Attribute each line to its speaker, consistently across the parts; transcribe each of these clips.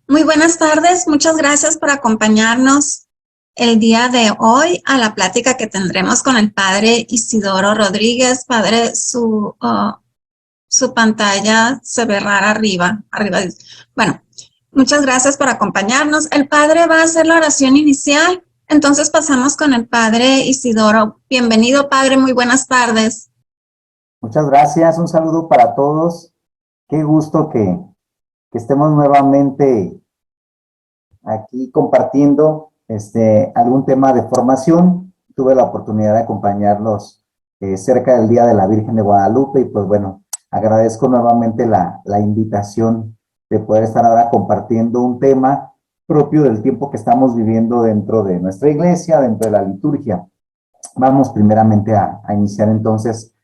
Speaker 1: Muy buenas tardes, muchas gracias por acompañarnos el día de hoy a la plática que tendremos con el padre Isidoro Rodríguez. Padre, su pantalla se ve rara arriba. Bueno, muchas gracias por acompañarnos. El padre va a hacer la oración inicial, entonces pasamos con el padre Isidoro. Bienvenido, padre, muy buenas tardes.
Speaker 2: Muchas gracias, un saludo para todos. Qué gusto que estemos nuevamente aquí compartiendo algún tema de formación. Tuve la oportunidad de acompañarlos cerca del Día de la Virgen de Guadalupe y pues bueno, agradezco nuevamente la invitación de poder estar ahora compartiendo un tema propio del tiempo que estamos viviendo dentro de nuestra iglesia, dentro de la liturgia. Vamos primeramente a iniciar entonces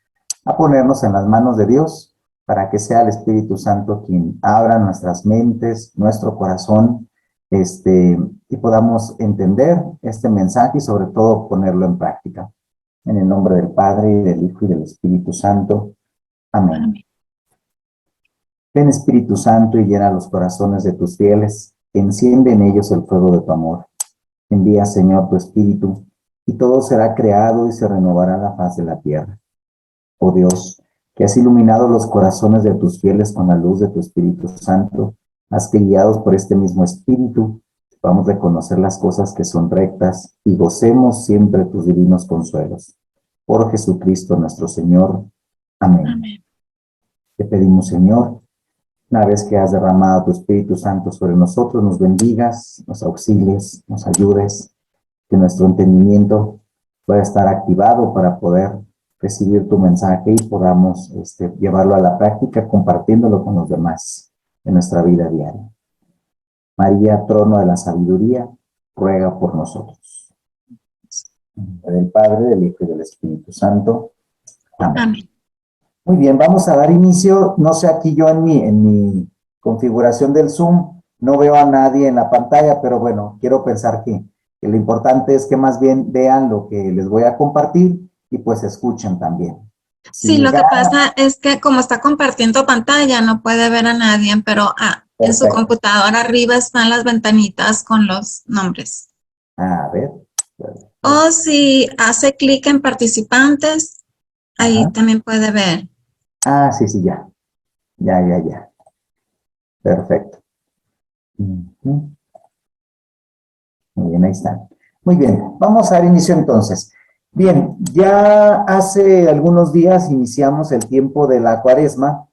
Speaker 2: a ponernos en las manos de Dios para que sea el Espíritu Santo quien abra nuestras mentes, nuestro corazón, y podamos entender este mensaje y sobre todo ponerlo en práctica. En el nombre del Padre, y del Hijo, y del Espíritu Santo. Amén. Amén. Ven, Espíritu Santo, y llena los corazones de tus fieles, enciende en ellos el fuego de tu amor. Envía, Señor, tu Espíritu, y todo será creado y se renovará la faz de la tierra. Oh Dios, que has iluminado los corazones de tus fieles con la luz de tu Espíritu Santo, haz que guiados por este mismo Espíritu, vamos a reconocer las cosas que son rectas y gocemos siempre tus divinos consuelos. Por Jesucristo nuestro Señor. Amén. Amén. Te pedimos, Señor, una vez que has derramado tu Espíritu Santo sobre nosotros, nos bendigas, nos auxilies, nos ayudes, que nuestro entendimiento pueda estar activado para poder recibir tu mensaje y podamos llevarlo a la práctica compartiéndolo con los demás en nuestra vida diaria. María, trono de la sabiduría, ruega por nosotros. En nombre del Padre, del Hijo y del Espíritu Santo. Amén. Amén. Muy bien, vamos a dar inicio. No sé, aquí yo en mi configuración del Zoom no veo a nadie en la pantalla, pero bueno, quiero pensar que lo importante es que más bien vean lo que les voy a compartir y pues escuchen también.
Speaker 1: Sí, lo que pasa es que como está compartiendo pantalla, no puede ver a nadie, pero en su computadora arriba están las ventanitas con los nombres.
Speaker 2: A ver.
Speaker 1: O si hace clic en participantes, ahí también puede ver.
Speaker 2: Ah, sí, ya. Ya. Perfecto. Muy bien, ahí están. Muy bien, vamos a dar inicio entonces. Bien, ya hace algunos días iniciamos el tiempo de la Cuaresma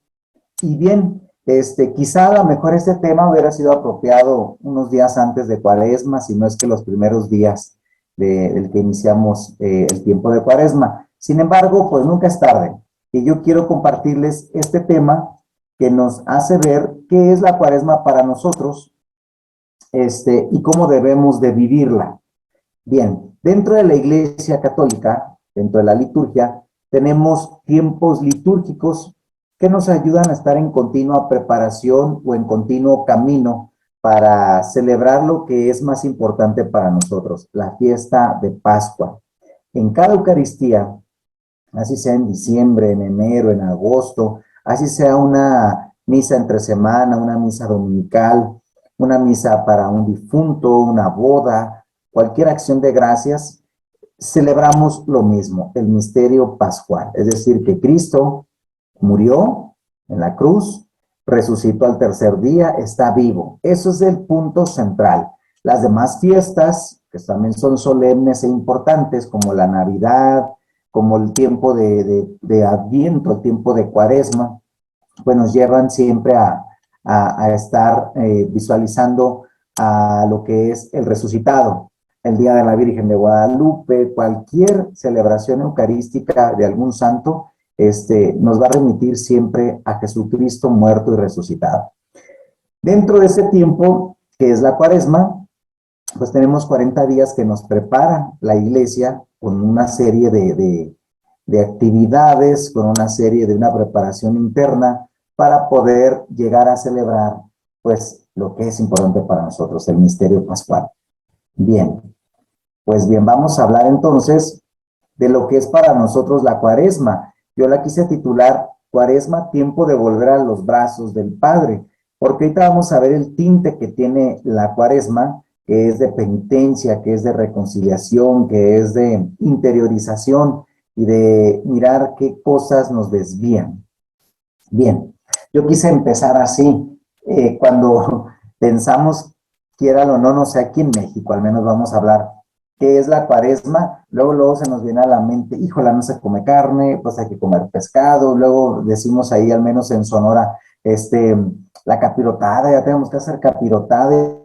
Speaker 2: y bien, quizá a lo mejor este tema hubiera sido apropiado unos días antes de Cuaresma, si no es que los primeros días del que iniciamos el tiempo de Cuaresma. Sin embargo, pues nunca es tarde. Y yo quiero compartirles este tema que nos hace ver qué es la Cuaresma para nosotros, y cómo debemos de vivirla. Bien, dentro de la Iglesia Católica, dentro de la liturgia, tenemos tiempos litúrgicos que nos ayudan a estar en continua preparación o en continuo camino para celebrar lo que es más importante para nosotros, la fiesta de Pascua. En cada Eucaristía, así sea en diciembre, en enero, en agosto, así sea una misa entre semana, una misa dominical, una misa para un difunto, una boda, cualquier acción de gracias, celebramos lo mismo, el misterio pascual. Es decir, que Cristo murió en la cruz, resucitó al tercer día, está vivo. Eso es el punto central. Las demás fiestas, que también son solemnes e importantes, como la Navidad, como el tiempo de Adviento, el tiempo de Cuaresma, pues nos llevan siempre a estar visualizando a lo que es el resucitado, el Día de la Virgen de Guadalupe, cualquier celebración eucarística de algún santo, nos va a remitir siempre a Jesucristo muerto y resucitado. Dentro de ese tiempo, que es la Cuaresma, pues tenemos 40 días que nos prepara la Iglesia con una serie de actividades, con una preparación interna para poder llegar a celebrar, pues, lo que es importante para nosotros, el misterio pascual. Bien, pues bien, vamos a hablar entonces de lo que es para nosotros la Cuaresma. Yo la quise titular Cuaresma, tiempo de volver a los brazos del Padre. porque ahorita vamos a ver el tinte que tiene la Cuaresma, que es de penitencia, que es de reconciliación, que es de interiorización y de mirar qué cosas nos desvían. Bien, yo quise empezar así. Cuando pensamos, quiéralo o no, no sé, aquí en México al menos vamos a hablar qué es la Cuaresma, luego se nos viene a la mente, híjola, no se come carne, pues hay que comer pescado, luego decimos ahí, al menos en Sonora, la capirotada, ya tenemos que hacer capirotada,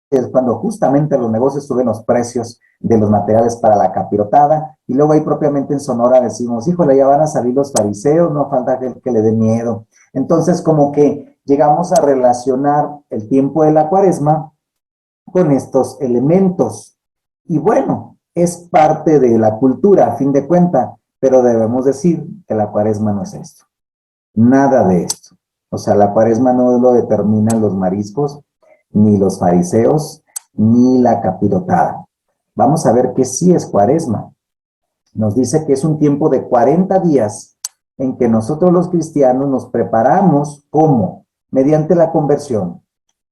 Speaker 2: es cuando justamente los negocios suben los precios de los materiales para la capirotada, y luego ahí propiamente en Sonora decimos, híjole, ya van a salir los fariseos, no falta que le dé miedo. Entonces, como que llegamos a relacionar el tiempo de la Cuaresma con estos elementos. Y bueno, es parte de la cultura, a fin de cuentas, pero debemos decir que la Cuaresma no es esto. Nada de esto. O sea, la Cuaresma no lo determinan los mariscos, ni los fariseos, ni la capirotada. Vamos a ver que sí es Cuaresma. Nos dice que es un tiempo de 40 días en que nosotros los cristianos nos preparamos, ¿cómo? Mediante la conversión,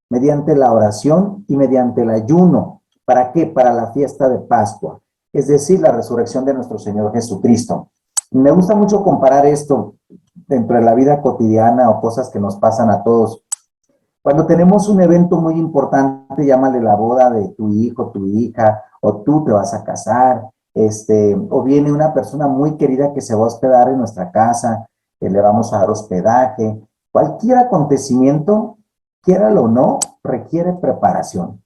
Speaker 2: mediante la oración y mediante el ayuno. ¿Para qué? Para la fiesta de Pascua, es decir, la resurrección de nuestro Señor Jesucristo. Me gusta mucho comparar esto dentro de la vida cotidiana o cosas que nos pasan a todos. Cuando tenemos un evento muy importante, llámale la boda de tu hijo, tu hija, o tú te vas a casar, o viene una persona muy querida que se va a hospedar en nuestra casa, que le vamos a dar hospedaje. Cualquier acontecimiento, quiéralo o no, requiere preparación.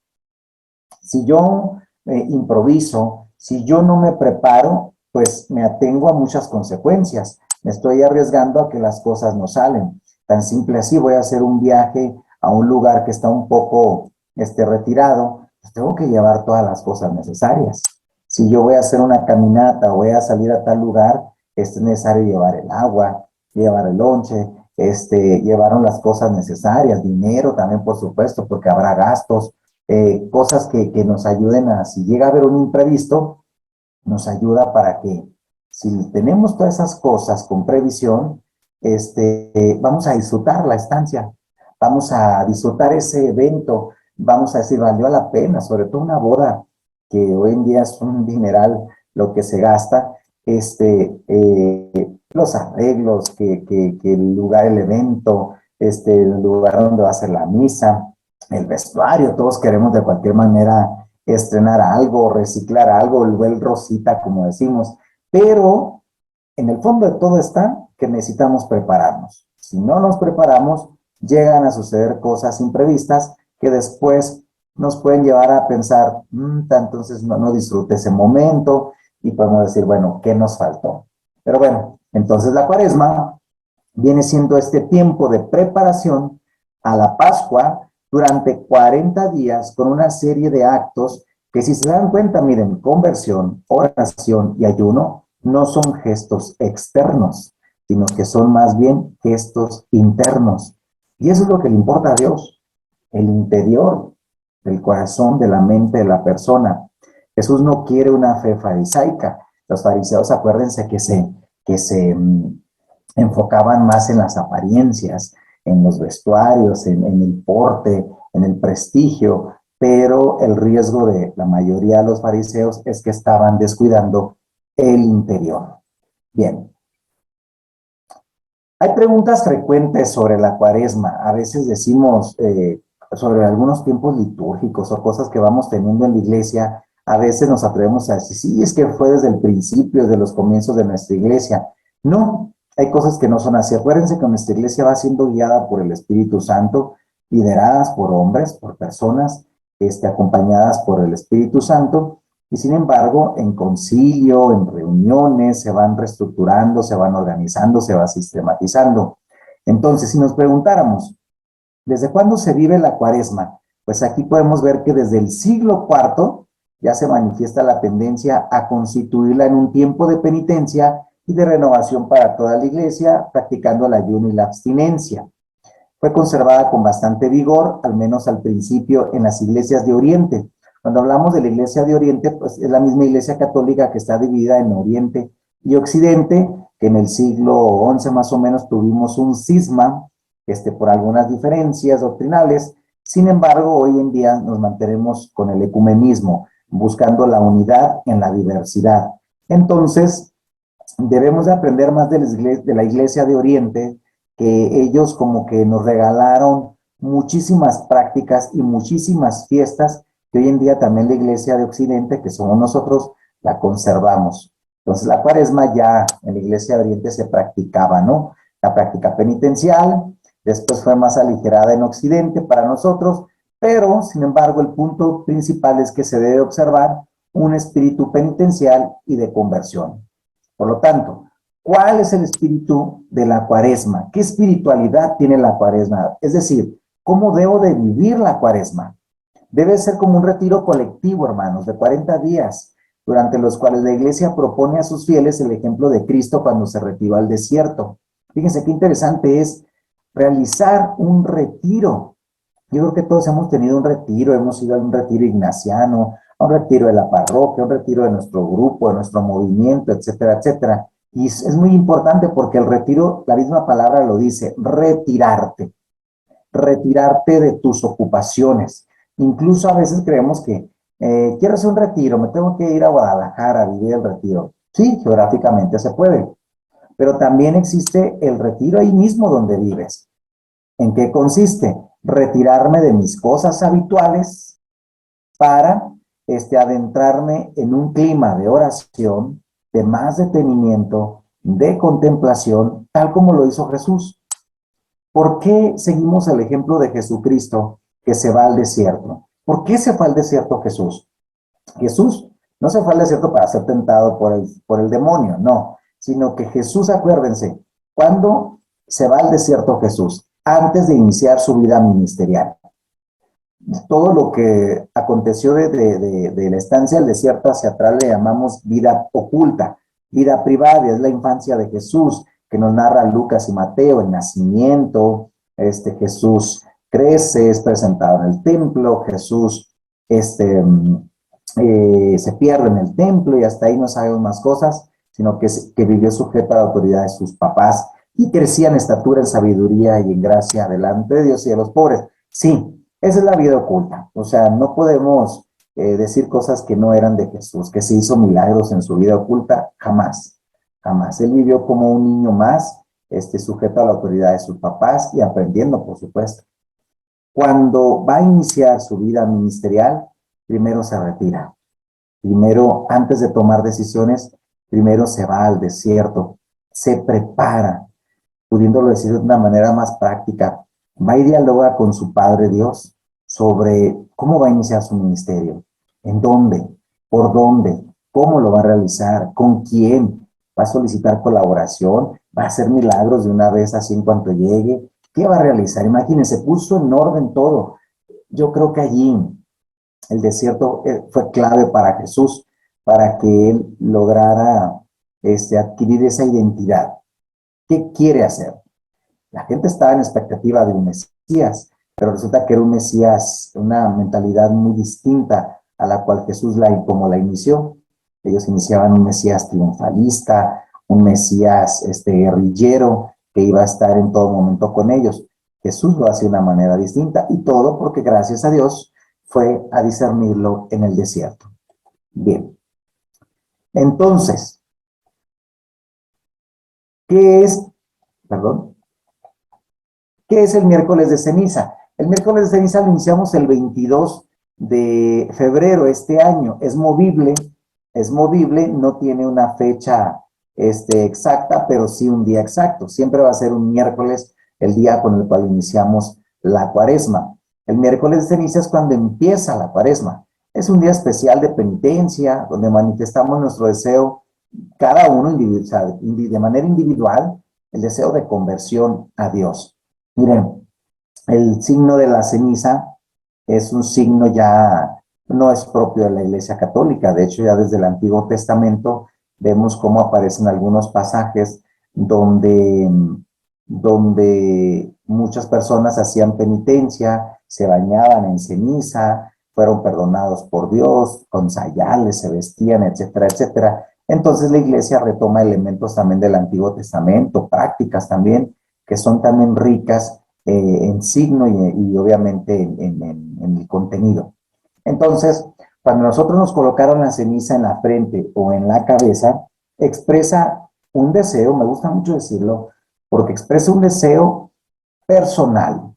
Speaker 2: Si yo improviso, si yo no me preparo, pues me atengo a muchas consecuencias. Me estoy arriesgando a que las cosas no salen. Tan simple así, voy a hacer un viaje a un lugar que está un poco retirado, pues tengo que llevar todas las cosas necesarias. Si yo voy a hacer una caminata o voy a salir a tal lugar, es necesario llevar el agua, llevar el lonche, llevaron las cosas necesarias, dinero también, por supuesto, porque habrá gastos, cosas que nos ayuden a, si llega a haber un imprevisto, nos ayuda para que, si tenemos todas esas cosas con previsión, vamos a disfrutar la estancia, vamos a disfrutar ese evento, vamos a decir, valió la pena, sobre todo una boda, que hoy en día es un dineral lo que se gasta, los arreglos, que el lugar, el evento, el lugar donde va a ser la misa, el vestuario, todos queremos de cualquier manera estrenar algo, reciclar algo, el rosita, como decimos, pero en el fondo de todo está que necesitamos prepararnos. Si no nos preparamos, llegan a suceder cosas imprevistas que después nos pueden llevar a pensar, entonces no disfrute ese momento y podemos decir, bueno, ¿qué nos faltó? Pero bueno, entonces la Cuaresma viene siendo este tiempo de preparación a la Pascua durante 40 días con una serie de actos que, si se dan cuenta, miren, conversión, oración y ayuno no son gestos externos, sino que son más bien gestos internos. Y eso es lo que le importa a Dios, el interior del corazón, de la mente de la persona. Jesús no quiere una fe farisaica. Los fariseos, acuérdense que se enfocaban más en las apariencias, en los vestuarios, en el porte, en el prestigio, pero el riesgo de la mayoría de los fariseos es que estaban descuidando el interior. Bien. Hay preguntas frecuentes sobre la Cuaresma. A veces decimos sobre algunos tiempos litúrgicos o cosas que vamos teniendo en la iglesia. A veces nos atrevemos a decir, sí, es que fue desde el principio, desde los comienzos de nuestra iglesia. No, hay cosas que no son así. Acuérdense que nuestra iglesia va siendo guiada por el Espíritu Santo, lideradas por hombres, por personas, acompañadas por el Espíritu Santo, y sin embargo, en concilio, en reuniones, se van reestructurando, se van organizando, se va sistematizando. Entonces, si nos preguntáramos, ¿desde cuándo se vive la Cuaresma? Pues aquí podemos ver que desde el siglo IV ya se manifiesta la tendencia a constituirla en un tiempo de penitencia y de renovación para toda la iglesia, practicando el ayuno y la abstinencia. Fue conservada con bastante vigor, al menos al principio, en las iglesias de Oriente. Cuando hablamos de la iglesia de Oriente, pues es la misma iglesia católica que está dividida en Oriente y Occidente, que en el siglo XI más o menos tuvimos un cisma por algunas diferencias doctrinales. Sin embargo, hoy en día nos mantenemos con el ecumenismo, buscando la unidad en la diversidad. Entonces, debemos de aprender más de la Iglesia de Oriente, que ellos como que nos regalaron muchísimas prácticas y muchísimas fiestas que hoy en día también la Iglesia de Occidente, que somos nosotros, la conservamos. Entonces, la Cuaresma ya en la Iglesia de Oriente se practicaba, ¿no? La práctica penitencial, después fue más aligerada en Occidente para nosotros, pero, sin embargo, el punto principal es que se debe observar un espíritu penitencial y de conversión. Por lo tanto, ¿cuál es el espíritu de la Cuaresma? ¿Qué espiritualidad tiene la Cuaresma? Es decir, ¿cómo debo de vivir la Cuaresma? Debe ser como un retiro colectivo, hermanos, de 40 días, durante los cuales la Iglesia propone a sus fieles el ejemplo de Cristo cuando se retiró al desierto. Fíjense qué interesante es realizar un retiro. Yo creo que todos hemos tenido un retiro, hemos ido a un retiro ignaciano, a un retiro de la parroquia, a un retiro de nuestro grupo, de nuestro movimiento, etcétera, etcétera. Y es muy importante porque el retiro, la misma palabra lo dice, retirarte, retirarte de tus ocupaciones. Incluso a veces creemos que quiero hacer un retiro, me tengo que ir a Guadalajara a vivir el retiro. Sí, geográficamente se puede, pero también existe el retiro ahí mismo donde vives. ¿En qué consiste? Retirarme de mis cosas habituales para adentrarme en un clima de oración, de más detenimiento, de contemplación, tal como lo hizo Jesús. ¿Por qué seguimos el ejemplo de Jesucristo que se va al desierto? ¿Por qué se fue al desierto Jesús? Jesús no se fue al desierto para ser tentado por el demonio, no, sino que Jesús, acuérdense, ¿cuándo se va al desierto Jesús? Antes de iniciar su vida ministerial. Todo lo que aconteció de la estancia al desierto hacia atrás le llamamos vida oculta, vida privada, es la infancia de Jesús, que nos narra Lucas y Mateo, el nacimiento, Jesús crece, es presentado en el templo, Jesús se pierde en el templo y hasta ahí no sabemos más cosas, sino que vivió sujeto a la autoridad de sus papás y crecía en estatura, en sabiduría y en gracia delante de Dios y de los pobres. Sí, esa es la vida oculta. O sea, no podemos decir cosas que no eran de Jesús, que se hizo milagros en su vida oculta, jamás, jamás. Él vivió como un niño más, sujeto a la autoridad de sus papás y aprendiendo, por supuesto. Cuando va a iniciar su vida ministerial, primero se retira. Primero, antes de tomar decisiones, primero se va al desierto, se prepara, pudiéndolo decir de una manera más práctica, va y dialoga con su Padre Dios sobre cómo va a iniciar su ministerio, en dónde, por dónde, cómo lo va a realizar, con quién, va a solicitar colaboración, va a hacer milagros de una vez así en cuanto llegue, ¿qué va a realizar? Imagínense, puso en orden todo. Yo creo que allí el desierto fue clave para Jesús, para que él lograra adquirir esa identidad. ¿Qué quiere hacer? La gente estaba en expectativa de un Mesías, pero resulta que era un Mesías, una mentalidad muy distinta a la cual Jesús como la inició. Ellos iniciaban un Mesías triunfalista, un Mesías guerrillero que iba a estar en todo momento con ellos. Jesús lo hace de una manera distinta y todo porque gracias a Dios fue a discernirlo en el desierto. Bien. Entonces, ¿qué es el miércoles de ceniza? El miércoles de ceniza lo iniciamos el 22 de febrero este año. Es movible, no tiene una fecha exacta, pero sí un día exacto. Siempre va a ser un miércoles el día con el cual iniciamos la Cuaresma. El miércoles de ceniza es cuando empieza la Cuaresma. Es un día especial de penitencia, donde manifestamos nuestro deseo, cada uno de manera individual, el deseo de conversión a Dios. Miren, el signo de la ceniza es un signo ya, no es propio de la Iglesia Católica. De hecho, ya desde el Antiguo Testamento vemos cómo aparecen algunos pasajes donde muchas personas hacían penitencia, se bañaban en ceniza, fueron perdonados por Dios, con sayales se vestían, etcétera, etcétera. Entonces la Iglesia retoma elementos también del Antiguo Testamento, prácticas también, que son también ricas en signo y obviamente en el contenido. Entonces, cuando nosotros nos colocaron la ceniza en la frente o en la cabeza, expresa un deseo, me gusta mucho decirlo, porque expresa un deseo personal.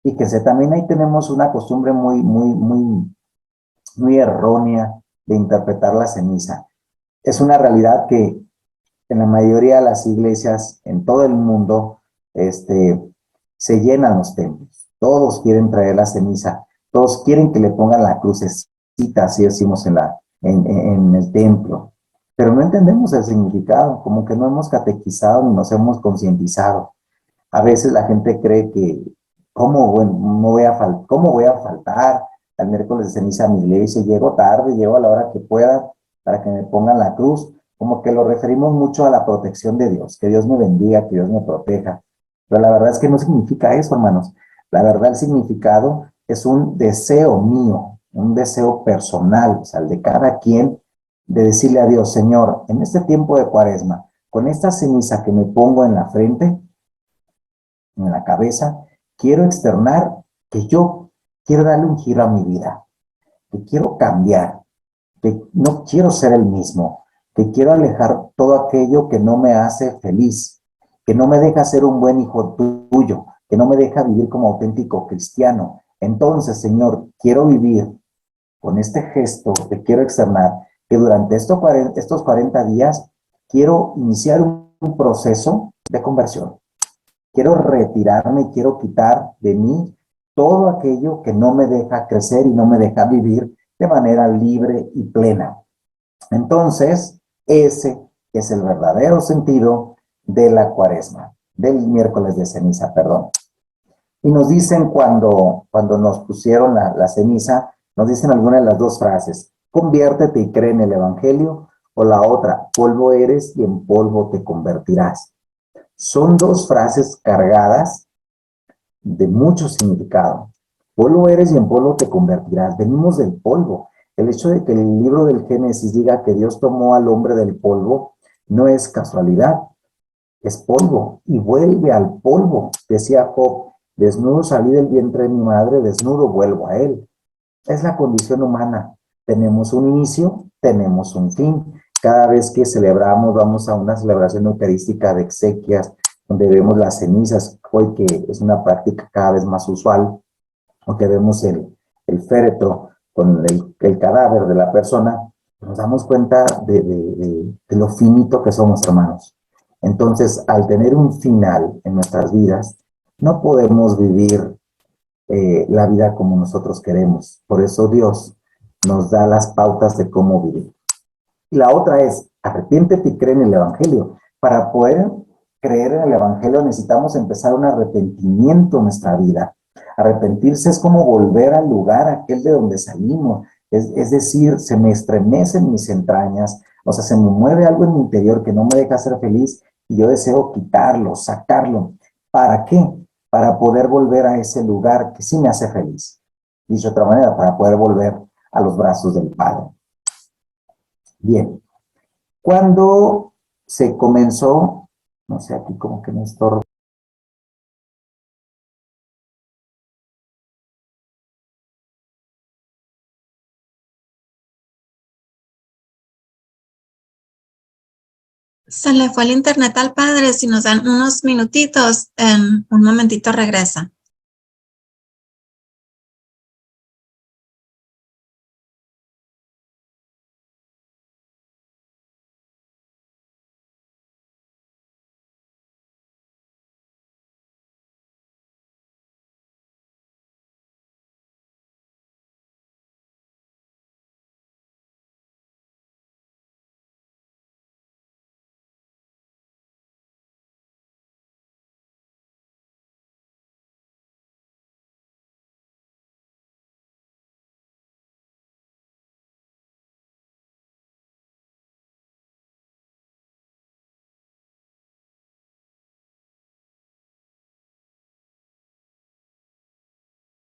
Speaker 2: Y que también ahí tenemos una costumbre muy errónea de interpretar la ceniza. Es una realidad que en la mayoría de las iglesias en todo el mundo se llenan los templos. Todos quieren traer la ceniza, todos quieren que le pongan la crucecita, así decimos en el templo. Pero no entendemos el significado, como que no hemos catequizado ni nos hemos concientizado. A veces la gente cree que, ¿cómo voy a faltar al miércoles de ceniza a mi iglesia? Llego tarde, llego a la hora que pueda para que me pongan la cruz. Como que lo referimos mucho a la protección de Dios, que Dios me bendiga, que Dios me proteja. Pero la verdad es que no significa eso, hermanos. La verdad, el significado es un deseo mío, un deseo personal, o sea, el de cada quien, de decirle a Dios, Señor, en este tiempo de Cuaresma, con esta ceniza que me pongo en la frente, en la cabeza, quiero externar que yo quiero darle un giro a mi vida, que quiero cambiar, que no quiero ser el mismo, que quiero alejar todo aquello que no me hace feliz, que no me deja ser un buen hijo tuyo, que no me deja vivir como auténtico cristiano. Entonces, Señor, quiero vivir con este gesto que quiero externar, que durante estos 40 días quiero iniciar un proceso de conversión. Quiero retirarme, quiero quitar de mí todo aquello que no me deja crecer y no me deja vivir de manera libre y plena. Entonces, ese es el verdadero sentido de la Cuaresma, del miércoles de ceniza, perdón. Y nos dicen cuando nos pusieron la ceniza, nos dicen alguna de las dos frases: conviértete y cree en el Evangelio, o la otra: polvo eres y en polvo te convertirás. Son dos frases cargadas de mucho significado. Polvo eres y en polvo te convertirás. Venimos del polvo. El hecho de que el libro del Génesis diga que Dios tomó al hombre del polvo no es casualidad, es polvo y vuelve al polvo. Decía Job, desnudo salí del vientre de mi madre, desnudo vuelvo a él. Es la condición humana. Tenemos un inicio, tenemos un fin. Cada vez que celebramos, vamos a una celebración eucarística de exequias, donde vemos las cenizas, hoy que es una práctica cada vez más usual, o que vemos el féretro con el cadáver de la persona, nos damos cuenta de lo finito que somos, hermanos. Entonces, al tener un final en nuestras vidas, no podemos vivir la vida como nosotros queremos. Por eso Dios nos da las pautas de cómo vivir. Y la otra es, arrepiéntete y cree en el Evangelio. Para poder creer en el Evangelio necesitamos empezar un arrepentimiento en nuestra vida. Arrepentirse es como volver al lugar aquel de donde salimos. Es decir, se me estremecen mis entrañas, o sea, se me mueve algo en mi interior que no me deja ser feliz y yo deseo quitarlo, sacarlo. ¿Para qué? Para poder volver a ese lugar que sí me hace feliz. Dicho de otra manera, para poder volver a los brazos del Padre. Bien, cuando se comenzó, no sé, aquí como que me estorba.
Speaker 1: Se le fue el internet al padre. Si nos dan unos minutitos, en un momentito regresa.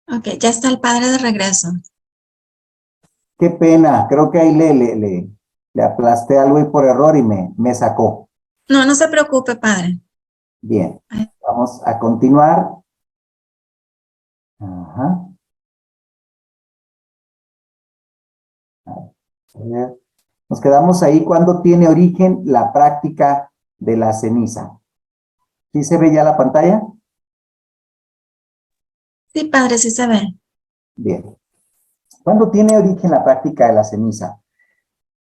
Speaker 1: Ok, ya está el padre de regreso.
Speaker 2: Qué pena, creo que ahí le aplasté algo y por error y me sacó.
Speaker 1: No, no se preocupe, padre.
Speaker 2: Bien, vamos a continuar. Ajá. A ver. Nos quedamos ahí cuando tiene origen la práctica de la ceniza. ¿Sí se ve ya la pantalla?
Speaker 1: Sí, padre, sí se ve.
Speaker 2: Bien. ¿Cuándo tiene origen la práctica de la ceniza?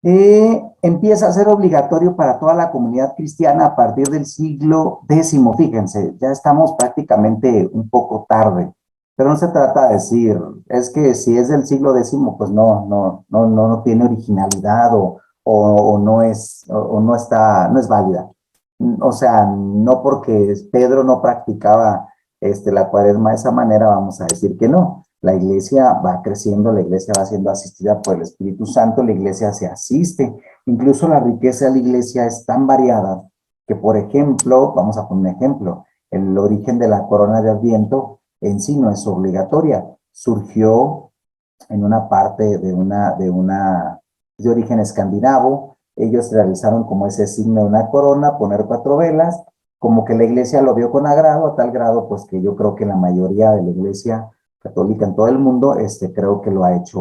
Speaker 2: Empieza a ser obligatorio para toda la comunidad cristiana a partir del siglo X. Fíjense, ya estamos prácticamente un poco tarde, pero no se trata de decir, es que si es del siglo X, pues no tiene originalidad o no es, o no está, no es válida. O sea, no porque Pedro no practicaba la cuaresma de esa manera, vamos a decir que no. La iglesia va creciendo, la iglesia va siendo asistida por el Espíritu Santo, la iglesia se asiste. Incluso la riqueza de la iglesia es tan variada que, por ejemplo, vamos a poner un ejemplo, el origen de la corona de Adviento en sí no es obligatoria. Surgió en una parte de origen escandinavo. Ellos realizaron como ese signo de una corona, poner 4 velas, como que la iglesia lo vio con agrado, a tal grado, pues que yo creo que la mayoría de la iglesia católica en todo el mundo, creo que lo ha hecho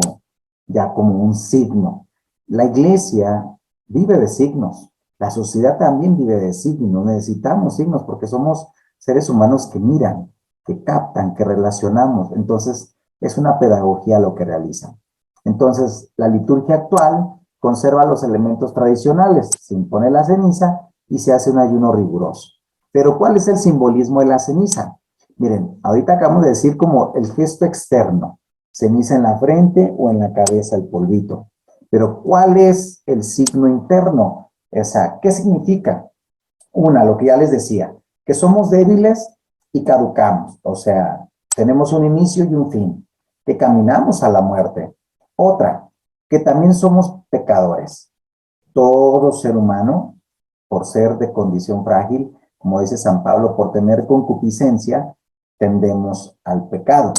Speaker 2: ya como un signo. La iglesia vive de signos, la sociedad también vive de signos, necesitamos signos porque somos seres humanos que miran, que captan, que relacionamos. Entonces, es una pedagogía lo que realizan. Entonces, la liturgia actual conserva los elementos tradicionales, se impone la ceniza y se hace un ayuno riguroso. Pero, ¿cuál es el simbolismo de la ceniza? Miren, ahorita acabamos de decir como el gesto externo, ceniza en la frente o en la cabeza, el polvito. Pero, ¿cuál es el signo interno? O sea, ¿qué significa? Una, lo que ya les decía, que somos débiles y caducamos, o sea, tenemos un inicio y un fin, que caminamos a la muerte. Otra, que también somos pecadores. Todo ser humano, por ser de condición frágil, como dice San Pablo, por tener concupiscencia, tendemos al pecado.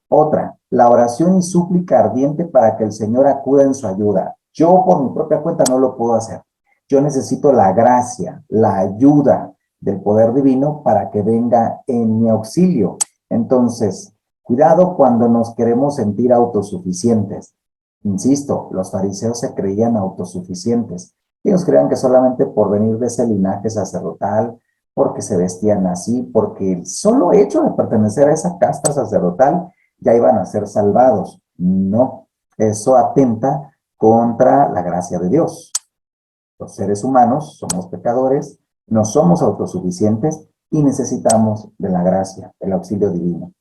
Speaker 2: Otra, la oración y súplica ardiente para que el Señor acuda en su ayuda. Yo por mi propia cuenta no lo puedo hacer. Yo necesito la gracia, la ayuda del poder divino para que venga en mi auxilio. Entonces, cuidado cuando nos queremos sentir autosuficientes. Insisto, los fariseos se creían autosuficientes. Ellos creían que solamente por venir de ese linaje sacerdotal, porque se vestían así, porque el solo hecho de pertenecer a esa casta sacerdotal ya iban a ser salvados. No, eso atenta contra la gracia de Dios. Los seres humanos somos pecadores, no somos autosuficientes y necesitamos de la gracia, el auxilio divino.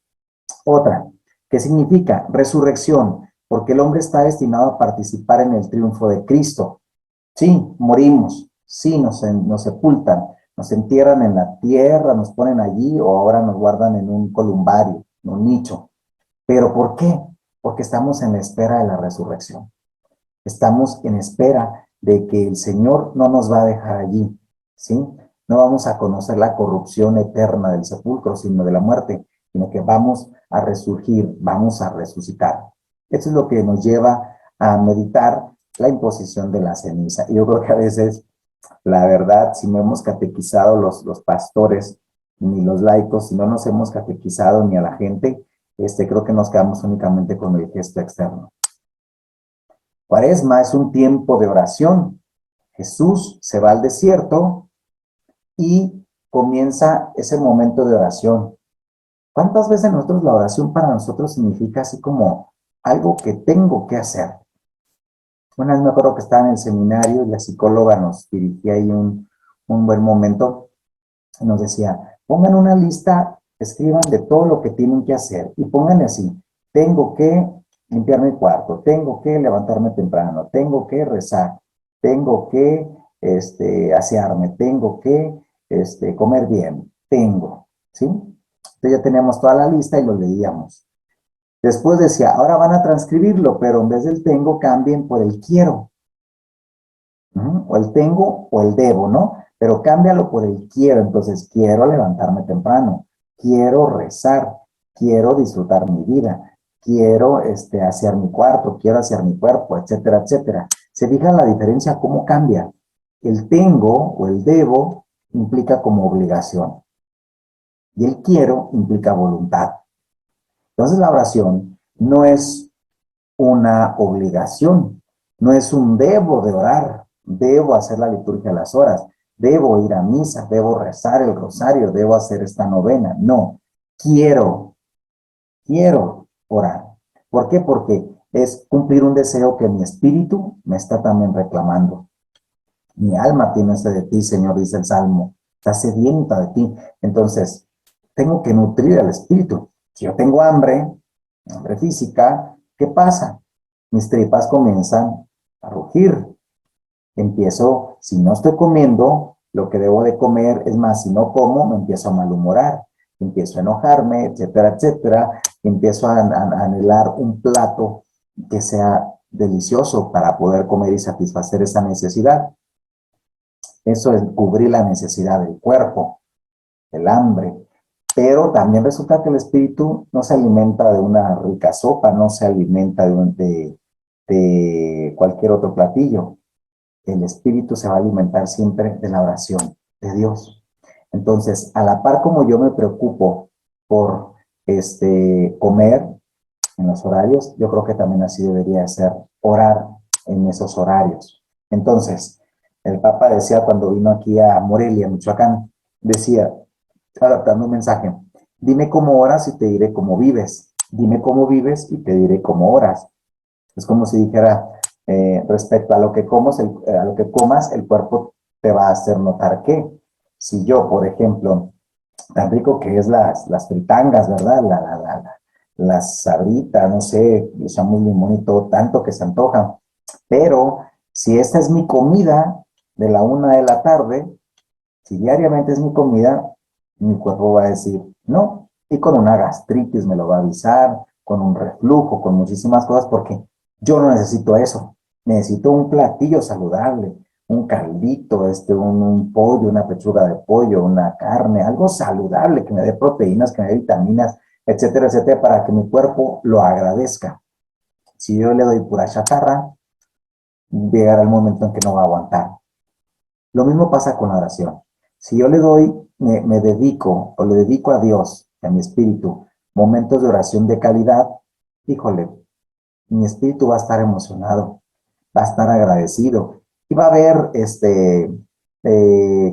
Speaker 2: Otra, ¿qué significa? Resurrección, porque el hombre está destinado a participar en el triunfo de Cristo. Sí, morimos, sí, nos sepultan, nos entierran en la tierra, nos ponen allí o ahora nos guardan en un columbario, en un nicho. ¿Pero por qué? Porque estamos en la espera de la resurrección. Estamos en espera de que el Señor no nos va a dejar allí, ¿sí? No vamos a conocer la corrupción eterna del sepulcro, sino de la muerte, sino que vamos a resurgir, vamos a resucitar. Esto es lo que nos lleva a meditar la imposición de la ceniza. Y yo creo que a veces, la verdad, si no hemos catequizado los pastores ni los laicos, si no nos hemos catequizado ni a la gente, creo que nos quedamos únicamente con el gesto externo. Cuaresma es un tiempo de oración. Jesús se va al desierto y comienza ese momento de oración. ¿Cuántas veces nosotros la oración para nosotros significa así como algo que tengo que hacer? Una vez me acuerdo que estaba en el seminario y la psicóloga nos dirigía ahí un buen momento y nos decía, pongan una lista, escriban de todo lo que tienen que hacer y pónganle así, tengo que limpiar mi cuarto, tengo que levantarme temprano, tengo que rezar, tengo que asearme, tengo que comer bien, tengo, ¿sí? Entonces ya teníamos toda la lista y lo leíamos. Después decía, ahora van a transcribirlo, pero en vez del tengo, cambien por el quiero. O el tengo o el debo, ¿no? Pero cámbialo por el quiero. Entonces, quiero levantarme temprano, quiero rezar, quiero disfrutar mi vida, quiero hacer mi cuarto, quiero hacer mi cuerpo, etcétera, etcétera. ¿Se fijan la diferencia? ¿Cómo cambia? El tengo o el debo implica como obligación y el quiero implica voluntad. Entonces la oración no es una obligación, no es un debo de orar, debo hacer la liturgia a las horas, debo ir a misa, debo rezar el rosario, debo hacer esta novena. No, quiero orar. ¿Por qué? Porque es cumplir un deseo que mi espíritu me está también reclamando. Mi alma tiene sed de ti, Señor, dice el Salmo. Está sedienta de ti. Entonces, tengo que nutrir al espíritu. Si yo tengo hambre física, ¿qué pasa? Mis tripas comienzan a rugir. Empiezo, si no estoy comiendo lo que debo de comer, es más, si no como, me empiezo a malhumorar, empiezo a enojarme, etcétera, etcétera. Empiezo a anhelar un plato que sea delicioso para poder comer y satisfacer esa necesidad. Eso es cubrir la necesidad del cuerpo, el hambre. Pero también resulta que el espíritu no se alimenta de una rica sopa, no se alimenta de cualquier otro platillo. El espíritu se va a alimentar siempre de la oración de Dios. Entonces, a la par como yo me preocupo por comer en los horarios, yo creo que también así debería ser orar en esos horarios. Entonces, el Papa decía cuando vino aquí a Morelia, Michoacán, decía, adaptando un mensaje, dime cómo oras y te diré cómo vives. Dime cómo vives y te diré cómo oras. Es como si dijera, respecto a lo que a lo que comas, el cuerpo te va a hacer notar que. Si yo, por ejemplo, tan rico que es las fritangas, ¿verdad? Las sabritas, no sé, le echamos limón y todo, tanto que se antojan. Pero si esta es mi comida de la 1 de la tarde, si diariamente es mi comida, mi cuerpo va a decir no. Y con una gastritis me lo va a avisar, con un reflujo, con muchísimas cosas, porque yo no necesito eso. Necesito un platillo saludable, un caldito, un pollo, una pechuga de pollo, una carne, algo saludable que me dé proteínas, que me dé vitaminas, etcétera, etcétera, para que mi cuerpo lo agradezca. Si yo le doy pura chatarra, llegará el momento en que no va a aguantar. Lo mismo pasa con la oración. Si yo le doy, me dedico o le dedico a Dios, a mi espíritu, momentos de oración de calidad, híjole, mi espíritu va a estar emocionado, va a estar agradecido y va a haber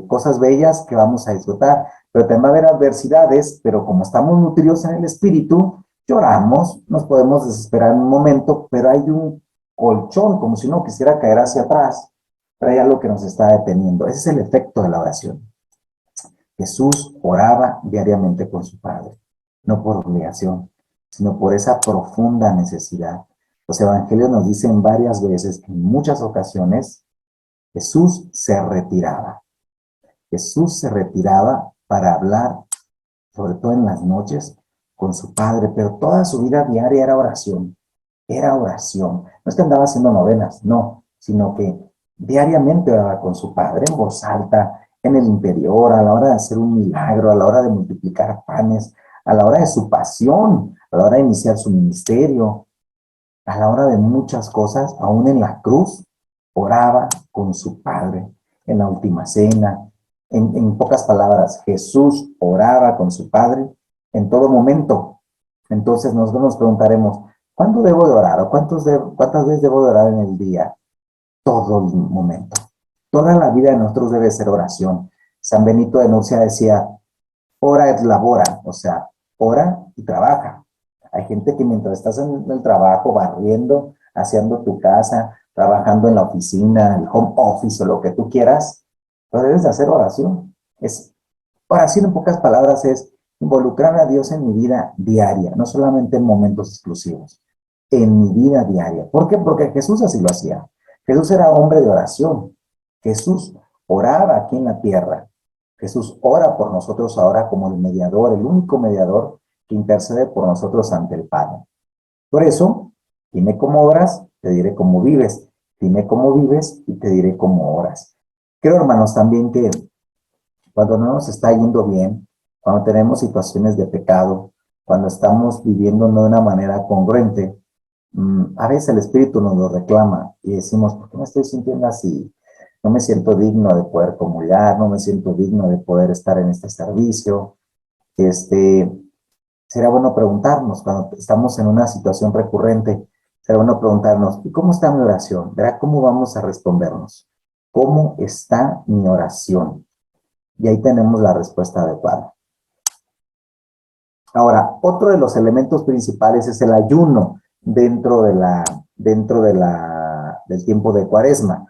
Speaker 2: cosas bellas que vamos a disfrutar, pero también va a haber adversidades, pero como estamos nutridos en el espíritu, lloramos, nos podemos desesperar en un momento, pero hay un colchón, como si uno quisiera caer hacia atrás, pero hay algo que nos está deteniendo. Ese es el efecto de la oración. Jesús oraba diariamente con su Padre, no por obligación, sino por esa profunda necesidad. Los evangelios nos dicen varias veces que en muchas ocasiones Jesús se retiraba. Jesús se retiraba para hablar, sobre todo en las noches, con su Padre, pero toda su vida diaria era oración. Era oración. No es que andaba haciendo novenas, no, sino que diariamente oraba con su Padre en voz alta, en el interior, a la hora de hacer un milagro, a la hora de multiplicar panes, a la hora de su pasión, a la hora de iniciar su ministerio, a la hora de muchas cosas, aún en la cruz, oraba con su Padre, en la última cena. En pocas palabras, Jesús oraba con su Padre en todo momento. Entonces nosotros nos preguntaremos, ¿cuándo debo de orar? ¿O cuántas veces debo de orar en el día? Todo el momento. Toda la vida de nosotros debe ser oración. San Benito de Nurcia decía, ora et labora, o sea, ora y trabaja. Hay gente que mientras estás en el trabajo, barriendo, haciendo tu casa, trabajando en la oficina, el home office o lo que tú quieras, lo debes de hacer oración. Oración en pocas palabras es involucrar a Dios en mi vida diaria, no solamente en momentos exclusivos, en mi vida diaria. ¿Por qué? Porque Jesús así lo hacía. Jesús era hombre de oración. Jesús oraba aquí en la tierra. Jesús ora por nosotros ahora como el mediador, el único mediador que intercede por nosotros ante el Padre. Por eso, dime cómo oras, te diré cómo vives. Dime cómo vives y te diré cómo oras. Creo, hermanos, también que cuando no nos está yendo bien, cuando tenemos situaciones de pecado, cuando estamos viviendo no de una manera congruente, a veces el Espíritu nos lo reclama y decimos, ¿por qué me estoy sintiendo así? No me siento digno de poder comulgar, no me siento digno de poder estar en este servicio. Si Sería bueno preguntarnos, cuando estamos en una situación recurrente, sería bueno preguntarnos, ¿y cómo está mi oración? ¿Verá cómo vamos a respondernos? ¿Cómo está mi oración? Y ahí tenemos la respuesta adecuada. Ahora, otro de los elementos principales es el ayuno del tiempo de Cuaresma.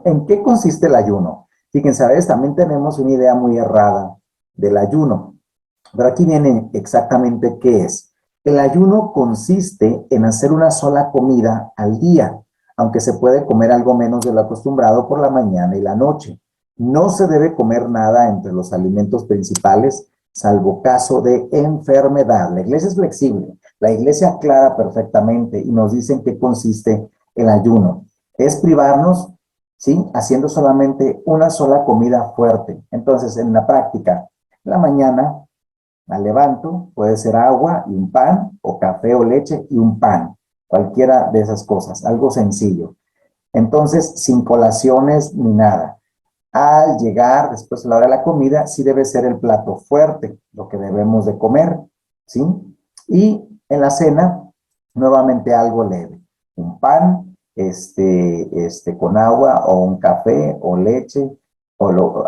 Speaker 2: ¿En qué consiste el ayuno? Fíjense, a veces también tenemos una idea muy errada del ayuno. Pero aquí viene exactamente qué es. El ayuno consiste en hacer una sola comida al día, aunque se puede comer algo menos de lo acostumbrado por la mañana y la noche. No se debe comer nada entre los alimentos principales, salvo caso de enfermedad. La iglesia es flexible, la iglesia aclara perfectamente y nos dice en qué consiste el ayuno. Es privarnos, ¿sí? Haciendo solamente una sola comida fuerte. Entonces, en la práctica, en la mañana la levanto, puede ser agua y un pan, o café o leche y un pan, cualquiera de esas cosas, algo sencillo. Entonces, sin colaciones ni nada. Al llegar, después de la hora de la comida, sí debe ser el plato fuerte, lo que debemos de comer, ¿sí? Y en la cena, nuevamente algo leve, un pan, con agua, o un café, o leche,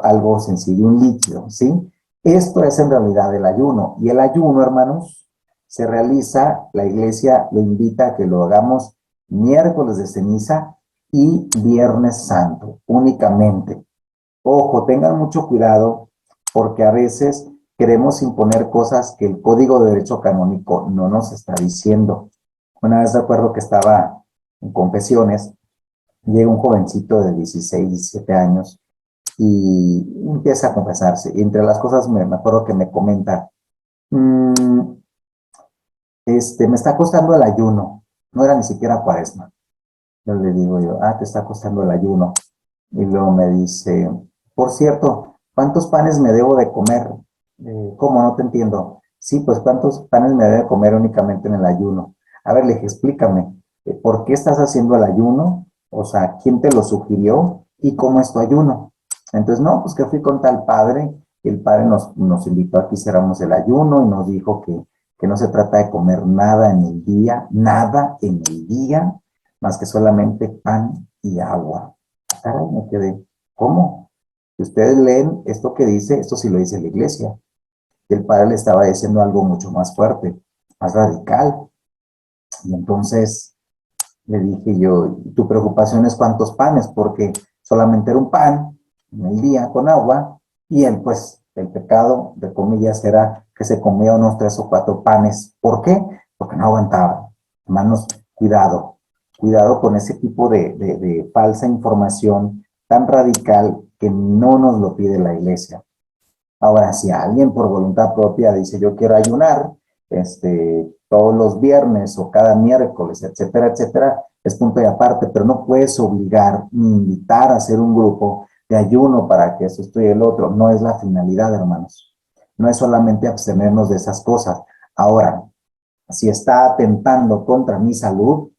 Speaker 2: algo sencillo, un líquido, ¿sí? Esto es en realidad el ayuno. Y el ayuno, hermanos, se realiza, la iglesia lo invita a que lo hagamos miércoles de ceniza y viernes santo, únicamente. Ojo, tengan mucho cuidado porque a veces queremos imponer cosas que el Código de Derecho Canónico no nos está diciendo. Una vez recuerdo que estaba en confesiones, llega un jovencito de 16, 17 años y empieza a confesarse. Y entre las cosas me acuerdo que me comenta, me está costando el ayuno. No era ni siquiera Cuaresma. Yo le digo te está costando el ayuno. Y luego me dice, por cierto, ¿cuántos panes me debo de comer? ¿Cómo? No te entiendo. Sí, pues ¿cuántos panes me debo de comer únicamente en el ayuno? A ver, le dije, explícame, ¿por qué estás haciendo el ayuno? O sea, ¿quién te lo sugirió? ¿Y cómo es tu ayuno? Entonces, no, pues que fui con tal padre, y el padre nos invitó a que hiciéramos el ayuno y nos dijo que no se trata de comer nada en el día, nada en el día, más que solamente pan y agua. Caray, me quedé, ¿cómo? Si ustedes leen esto que dice, esto sí lo dice la iglesia. El padre le estaba diciendo algo mucho más fuerte, más radical. Y entonces le dije yo, tu preocupación es cuántos panes, porque solamente era un pan en el día con agua, y él, pues, el pecado, de comillas, era que se comía unos 3 o 4 panes. ¿Por qué? Porque no aguantaba. Hermanos, cuidado con ese tipo de falsa información tan radical que no nos lo pide la iglesia. Ahora, si alguien por voluntad propia dice yo quiero ayunar, todos los viernes o cada miércoles, etcétera, etcétera, es punto y aparte, pero no puedes obligar ni invitar a hacer un grupo de ayuno para que eso esto y el otro. No es la finalidad, hermanos. No es solamente abstenernos de esas cosas. Ahora, si está atentando contra mi salud,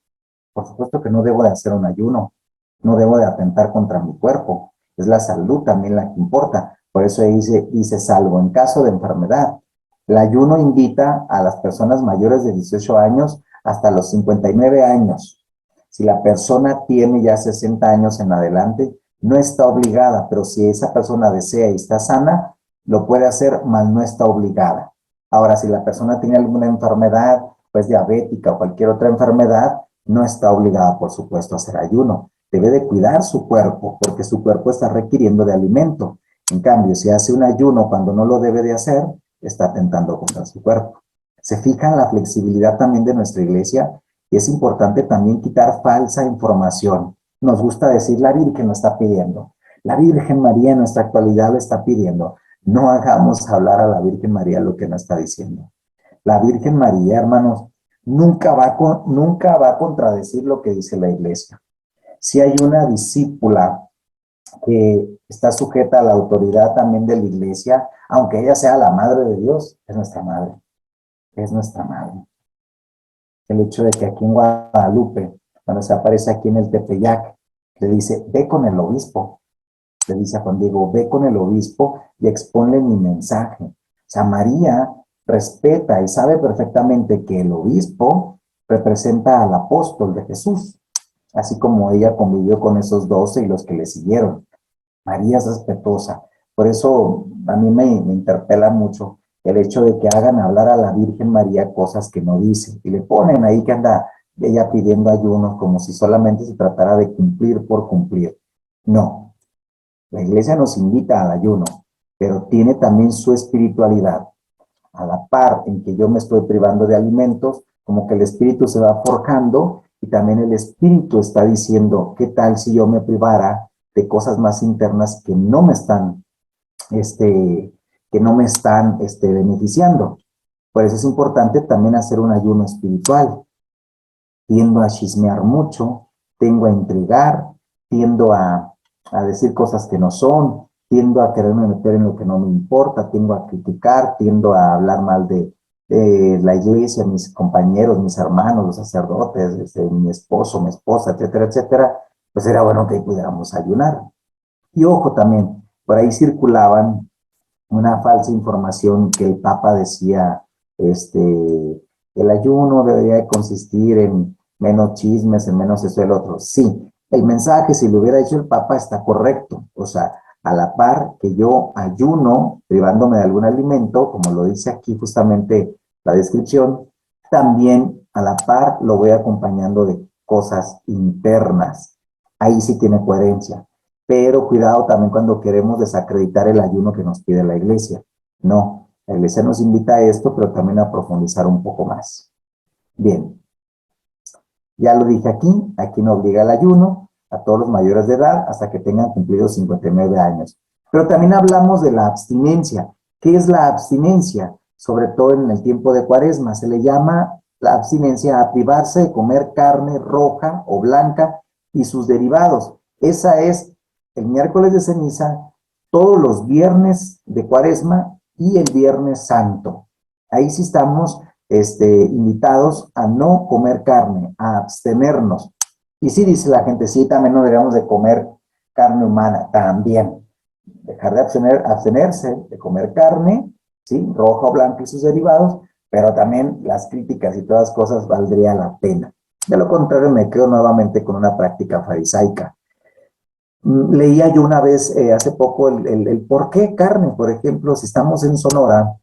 Speaker 2: por supuesto que no debo de hacer un ayuno, no debo de atentar contra mi cuerpo. Es la salud también la que importa. Por eso dice salvo en caso de enfermedad. El ayuno invita a las personas mayores de 18 años hasta los 59 años. Si la persona tiene ya 60 años en adelante, no está obligada, pero si esa persona desea y está sana, lo puede hacer, mas no está obligada. Ahora, si la persona tiene alguna enfermedad, pues diabética o cualquier otra enfermedad, no está obligada, por supuesto, a hacer ayuno. Debe de cuidar su cuerpo, porque su cuerpo está requiriendo de alimento. En cambio, si hace un ayuno cuando no lo debe de hacer, está atentando contra su cuerpo. Se fija en la flexibilidad también de nuestra iglesia y es importante también quitar falsa información. Nos gusta decir, la Virgen lo está pidiendo. La Virgen María en nuestra actualidad lo está pidiendo. No hagamos hablar a la Virgen María lo que nos está diciendo. La Virgen María, hermanos, nunca va a contradecir lo que dice la iglesia. Si hay una discípula que está sujeta a la autoridad también de la iglesia, aunque ella sea la madre de Dios, es nuestra madre. Es nuestra madre. El hecho de que aquí en Guadalupe, cuando se aparece aquí en el Tepeyac, le dice, ve con el obispo. Le dice a Juan Diego, ve con el obispo y exponle mi mensaje. O sea, María respeta y sabe perfectamente que el obispo representa al apóstol de Jesús, así como ella convivió con esos 12 y los que le siguieron. María es respetuosa. Por eso a mí me interpela mucho el hecho de que hagan hablar a la Virgen María cosas que no dice. Y le ponen ahí que anda ella pidiendo ayunos como si solamente se tratara de cumplir por cumplir. No, la iglesia nos invita al ayuno, pero tiene también su espiritualidad. A la par en que yo me estoy privando de alimentos, como que el espíritu se va forjando y también el espíritu está diciendo, ¿qué tal si yo me privara de cosas más internas que no me están, beneficiando? Por eso es importante también hacer un ayuno espiritual. Tiendo a chismear mucho, tiendo a intrigar, tiendo a decir cosas que no son, tiendo a quererme meter en lo que no me importa, tiendo a criticar, tiendo a hablar mal de la iglesia, mis compañeros, mis hermanos, los sacerdotes, mi esposo, mi esposa, etcétera, etcétera. Pues era bueno que pudiéramos ayunar. Y ojo también, por ahí circulaban una falsa información que el Papa decía, el ayuno debería de consistir en menos chismes, en menos eso y el otro. Sí, el mensaje, si lo hubiera dicho el Papa, está correcto. O sea, a la par que yo ayuno, privándome de algún alimento, como lo dice aquí justamente la descripción, también a la par lo voy acompañando de cosas internas. Ahí sí tiene coherencia. Pero cuidado también cuando queremos desacreditar el ayuno que nos pide la iglesia. No, la iglesia nos invita a esto, pero también a profundizar un poco más. Bien, ya lo dije aquí no obliga el ayuno a todos los mayores de edad hasta que tengan cumplido 59 años. Pero también hablamos de la abstinencia. ¿Qué es la abstinencia? Sobre todo en el tiempo de Cuaresma. Se le llama la abstinencia a privarse de comer carne roja o blanca y sus derivados. Esa es el miércoles de ceniza, todos los viernes de Cuaresma y el Viernes Santo. Ahí sí estamos invitados a no comer carne, a abstenernos. Y sí dice la gente, sí, también no deberíamos de comer carne humana, también. Dejar de abstenerse de comer carne, ¿sí? Roja o blanca y sus derivados, pero también las críticas y todas las cosas valdría la pena. De lo contrario, me quedo nuevamente con una práctica farisaica. Leía yo una vez, hace poco, el por qué carne, por ejemplo, si estamos en Sonora,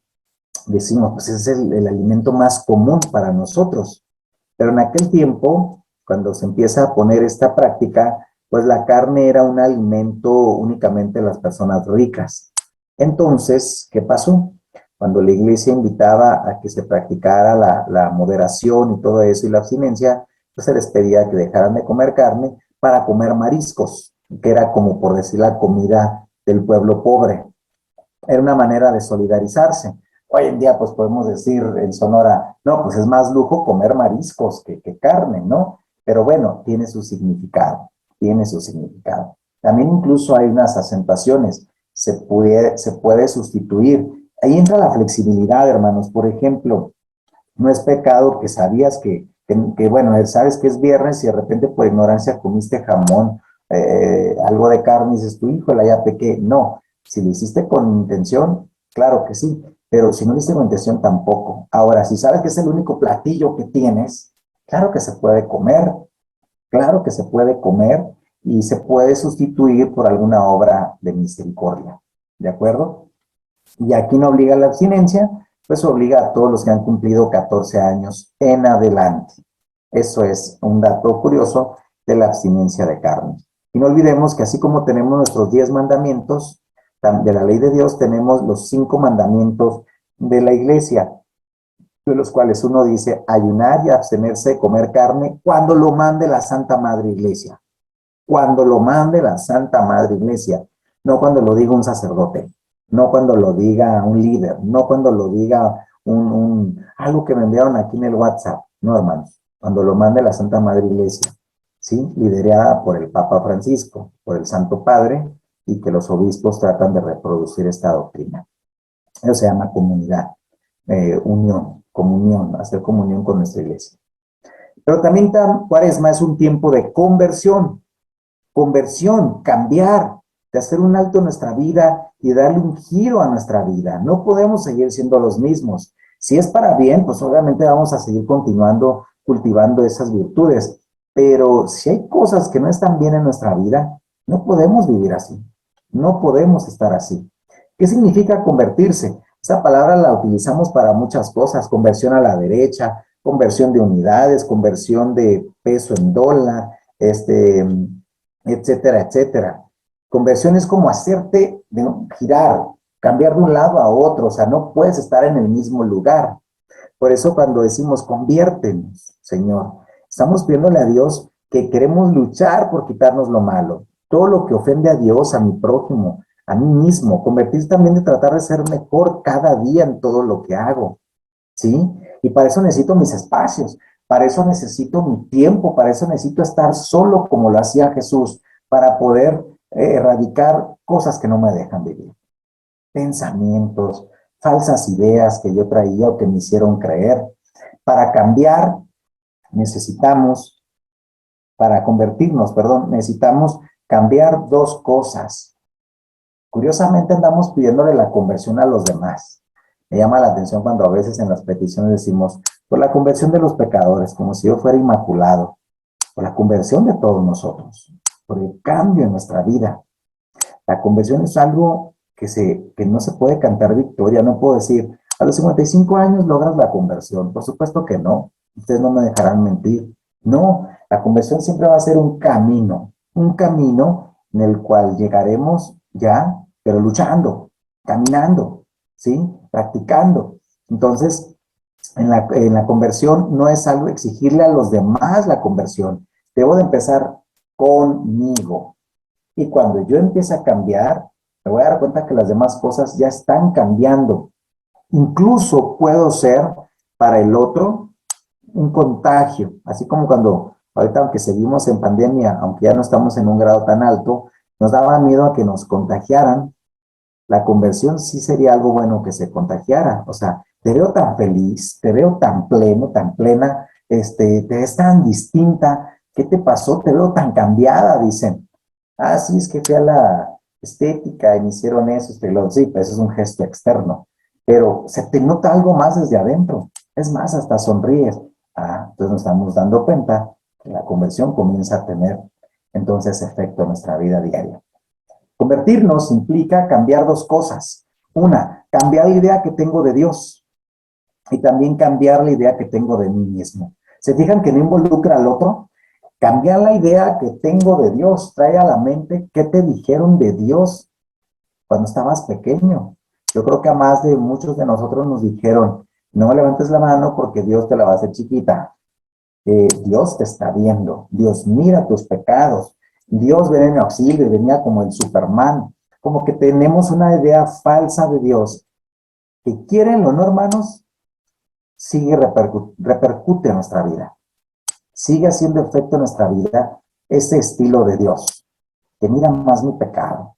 Speaker 2: decimos, pues ese es el alimento más común para nosotros. Pero en aquel tiempo, cuando se empieza a poner esta práctica, pues la carne era un alimento únicamente de las personas ricas. Entonces, ¿qué pasó? Cuando la iglesia invitaba a que se practicara la moderación y todo eso y la abstinencia, pues se les pedía que dejaran de comer carne para comer mariscos, que era como por decir la comida del pueblo pobre. Era una manera de solidarizarse. Hoy en día, pues podemos decir en Sonora, no, pues es más lujo comer mariscos que carne, ¿no? Pero bueno, tiene su significado, tiene su significado. También incluso hay unas acentuaciones, se puede sustituir. Ahí entra la flexibilidad, hermanos. Por ejemplo, no es pecado que sabías bueno, sabes que es viernes y de repente por ignorancia comiste jamón, algo de carne y dices, tu híjole, ya pequé. No, si lo hiciste con intención, claro que sí, pero si no lo hiciste con intención tampoco. Ahora, si sabes que es el único platillo que tienes, claro que se puede comer, claro que se puede comer y se puede sustituir por alguna obra de misericordia, ¿de acuerdo? Y aquí no obliga a la abstinencia, pues obliga a todos los que han cumplido 14 años en adelante. Eso es un dato curioso de la abstinencia de carne. Y no olvidemos que así como tenemos nuestros 10 mandamientos de la ley de Dios, tenemos los 5 mandamientos de la iglesia, de los cuales uno dice ayunar y abstenerse de comer carne cuando lo mande la Santa Madre Iglesia. Cuando lo mande la Santa Madre Iglesia, no cuando lo diga un sacerdote, no cuando lo diga un líder, no cuando lo diga algo que me enviaron aquí en el WhatsApp, no, hermanos, cuando lo mande la Santa Madre Iglesia, ¿sí? Liderada por el Papa Francisco, por el Santo Padre, y que los obispos tratan de reproducir esta doctrina. Eso se llama comunidad, comunión, hacer comunión con nuestra iglesia. Pero también Cuaresma es un tiempo de conversión, cambiar, de hacer un alto en nuestra vida y darle un giro a nuestra vida. No podemos seguir siendo los mismos. Si es para bien, pues obviamente vamos a seguir continuando cultivando esas virtudes. Pero si hay cosas que no están bien en nuestra vida, no podemos vivir así. No podemos estar así. ¿Qué significa convertirse? Esa palabra la utilizamos para muchas cosas, conversión a la derecha, conversión de unidades, conversión de peso en dólar, etcétera, etcétera. Conversión es como hacerte girar, cambiar de un lado a otro, o sea, no puedes estar en el mismo lugar. Por eso cuando decimos, conviértenos, Señor, estamos pidiéndole a Dios que queremos luchar por quitarnos lo malo, todo lo que ofende a Dios, a mi prójimo, a mí mismo, convertirse también de tratar de ser mejor cada día en todo lo que hago, ¿sí? Y para eso necesito mis espacios, para eso necesito mi tiempo, para eso necesito estar solo como lo hacía Jesús, para poder erradicar cosas que no me dejan vivir, pensamientos, falsas ideas que yo traía o que me hicieron creer. Para cambiar necesitamos, para convertirnos, perdón, necesitamos cambiar dos cosas. Curiosamente andamos pidiéndole la conversión a los demás. Me llama la atención cuando a veces en las peticiones decimos, por la conversión de los pecadores, como si yo fuera inmaculado, por la conversión de todos nosotros, por el cambio en nuestra vida. La conversión es algo que no se puede cantar victoria, no puedo decir, a los 55 años logras la conversión. Por supuesto que no, ustedes no me dejarán mentir. No, la conversión siempre va a ser un camino en el cual llegaremos ya, pero luchando, caminando, ¿sí? Practicando. Entonces, en la conversión no es algo exigirle a los demás la conversión. Debo de empezar conmigo. Y cuando yo empiece a cambiar, me voy a dar cuenta que las demás cosas ya están cambiando. Incluso puedo ser para el otro un contagio, así como cuando ahorita, aunque seguimos en pandemia, aunque ya no estamos en un grado tan alto, nos daba miedo a que nos contagiaran. La conversión sí sería algo bueno que se contagiara. O sea, te veo tan feliz, te veo tan pleno, tan plena, te ves tan distinta. ¿Qué te pasó? Te veo tan cambiada, dicen. Ah, sí, es que fui a la estética y me hicieron eso, sí, pues eso es un gesto externo. Pero se te nota algo más desde adentro. Es más, hasta sonríes. Ah, entonces nos estamos dando cuenta que la conversión comienza a tener entonces efecto en nuestra vida diaria. Convertirnos implica cambiar dos cosas. Una, cambiar la idea que tengo de Dios y también cambiar la idea que tengo de mí mismo. ¿Se fijan que no involucra al otro? Cambiar la idea que tengo de Dios, trae a la mente qué te dijeron de Dios cuando estabas pequeño. Yo creo que a más de muchos de nosotros nos dijeron, no levantes la mano porque Dios te la va a hacer chiquita. Dios te está viendo, Dios mira tus pecados, Dios viene en auxilio y venía como el Superman. Como que tenemos una idea falsa de Dios que quieren o no, hermanos, sigue repercute en nuestra vida. Sigue haciendo efecto en nuestra vida ese estilo de Dios, que mira más mi pecado,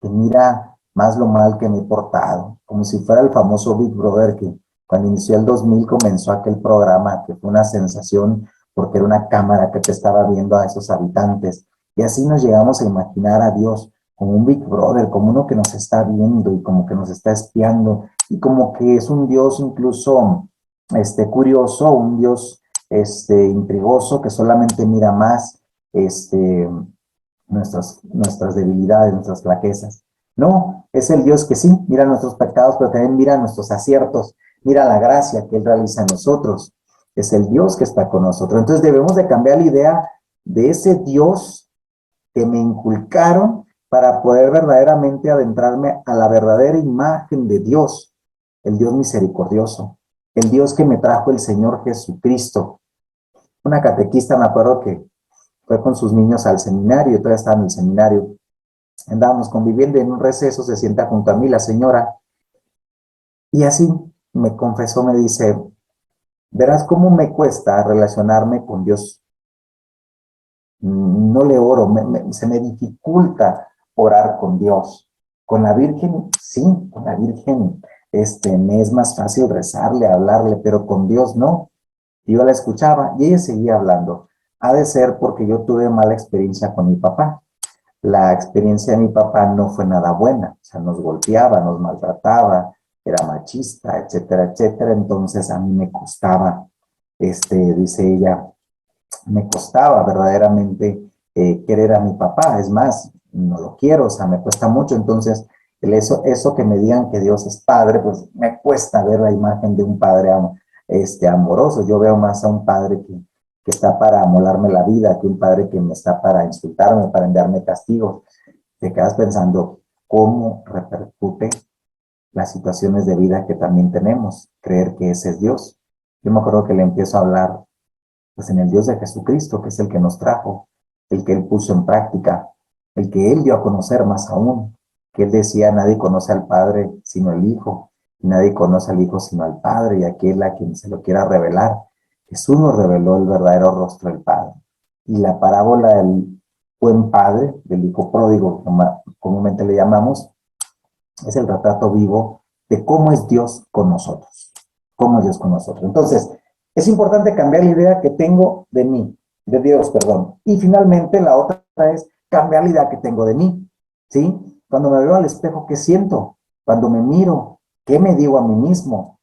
Speaker 2: que mira más lo mal que me he portado, como si fuera el famoso Big Brother que cuando inició el 2000 comenzó aquel programa que fue una sensación porque era una cámara que te estaba viendo a esos habitantes. Y así nos llegamos a imaginar a Dios como un Big Brother, como uno que nos está viendo y como que nos está espiando y como que es un Dios incluso curioso, un Dios intrigoso que solamente mira más nuestras debilidades, nuestras flaquezas. No, es el Dios que sí, mira nuestros pecados, pero también mira nuestros aciertos, mira la gracia que Él realiza en nosotros. Es el Dios que está con nosotros. Entonces debemos de cambiar la idea de ese Dios que me inculcaron para poder verdaderamente adentrarme a la verdadera imagen de Dios, el Dios misericordioso, el Dios que me trajo el Señor Jesucristo. Una catequista, me acuerdo que fue con sus niños al seminario, todavía estaba en el seminario, andábamos conviviendo y en un receso se sienta junto a mí la señora y así me confesó, me dice, verás cómo me cuesta relacionarme con Dios. No le oro, se me dificulta orar con Dios. Con la Virgen, sí, con la Virgen me es más fácil rezarle, hablarle, pero con Dios no. Y yo la escuchaba y ella seguía hablando. Ha de ser porque yo tuve mala experiencia con mi papá. La experiencia de mi papá no fue nada buena, o sea, nos golpeaba, nos maltrataba, era machista, etcétera, etcétera. Entonces a mí me costaba, dice ella, me costaba verdaderamente querer a mi papá. Es más, no lo quiero, o sea, me cuesta mucho. Entonces, eso que me digan que Dios es padre, pues me cuesta ver la imagen de un padre amoroso. Yo veo más a un padre que está para amolarme la vida, que un padre que me está para insultarme, para enviarme castigos. Te quedas pensando cómo repercute las situaciones de vida que también tenemos, creer que ese es Dios. Yo me acuerdo que le empiezo a hablar pues en el Dios de Jesucristo, que es el que nos trajo, el que Él puso en práctica, el que Él dio a conocer más aún, que Él decía, nadie conoce al Padre sino el Hijo, y nadie conoce al Hijo sino al Padre, y aquel a quien se lo quiera revelar. Jesús nos reveló el verdadero rostro del Padre. Y la parábola del buen padre, del hijo pródigo, como comúnmente le llamamos, es el retrato vivo de cómo es Dios con nosotros. Cómo es Dios con nosotros. Entonces, es importante cambiar la idea que tengo de mí, de Dios, perdón. Y finalmente la otra es cambiar la idea que tengo de mí, ¿sí? Cuando me veo al espejo, ¿qué siento? Cuando me miro, ¿qué me digo a mí mismo?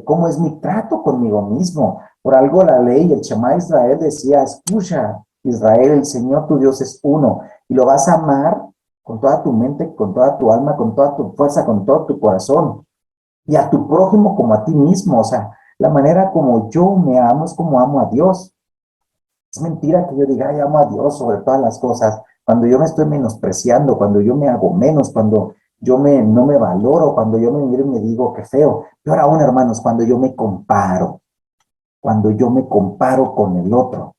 Speaker 2: ¿Cómo es mi trato conmigo mismo? Por algo la ley, el Shema Israel decía, escucha, Israel, el Señor tu Dios es uno, y lo vas a amar con toda tu mente, con toda tu alma, con toda tu fuerza, con todo tu corazón, y a tu prójimo como a ti mismo. O sea, la manera como yo me amo es como amo a Dios. Es mentira que yo diga, ay, amo a Dios sobre todas las cosas, cuando yo me estoy menospreciando, cuando yo me hago menos, cuando no me valoro, cuando yo me miro y me digo, qué feo. Peor aún, hermanos, cuando yo me comparo con el otro.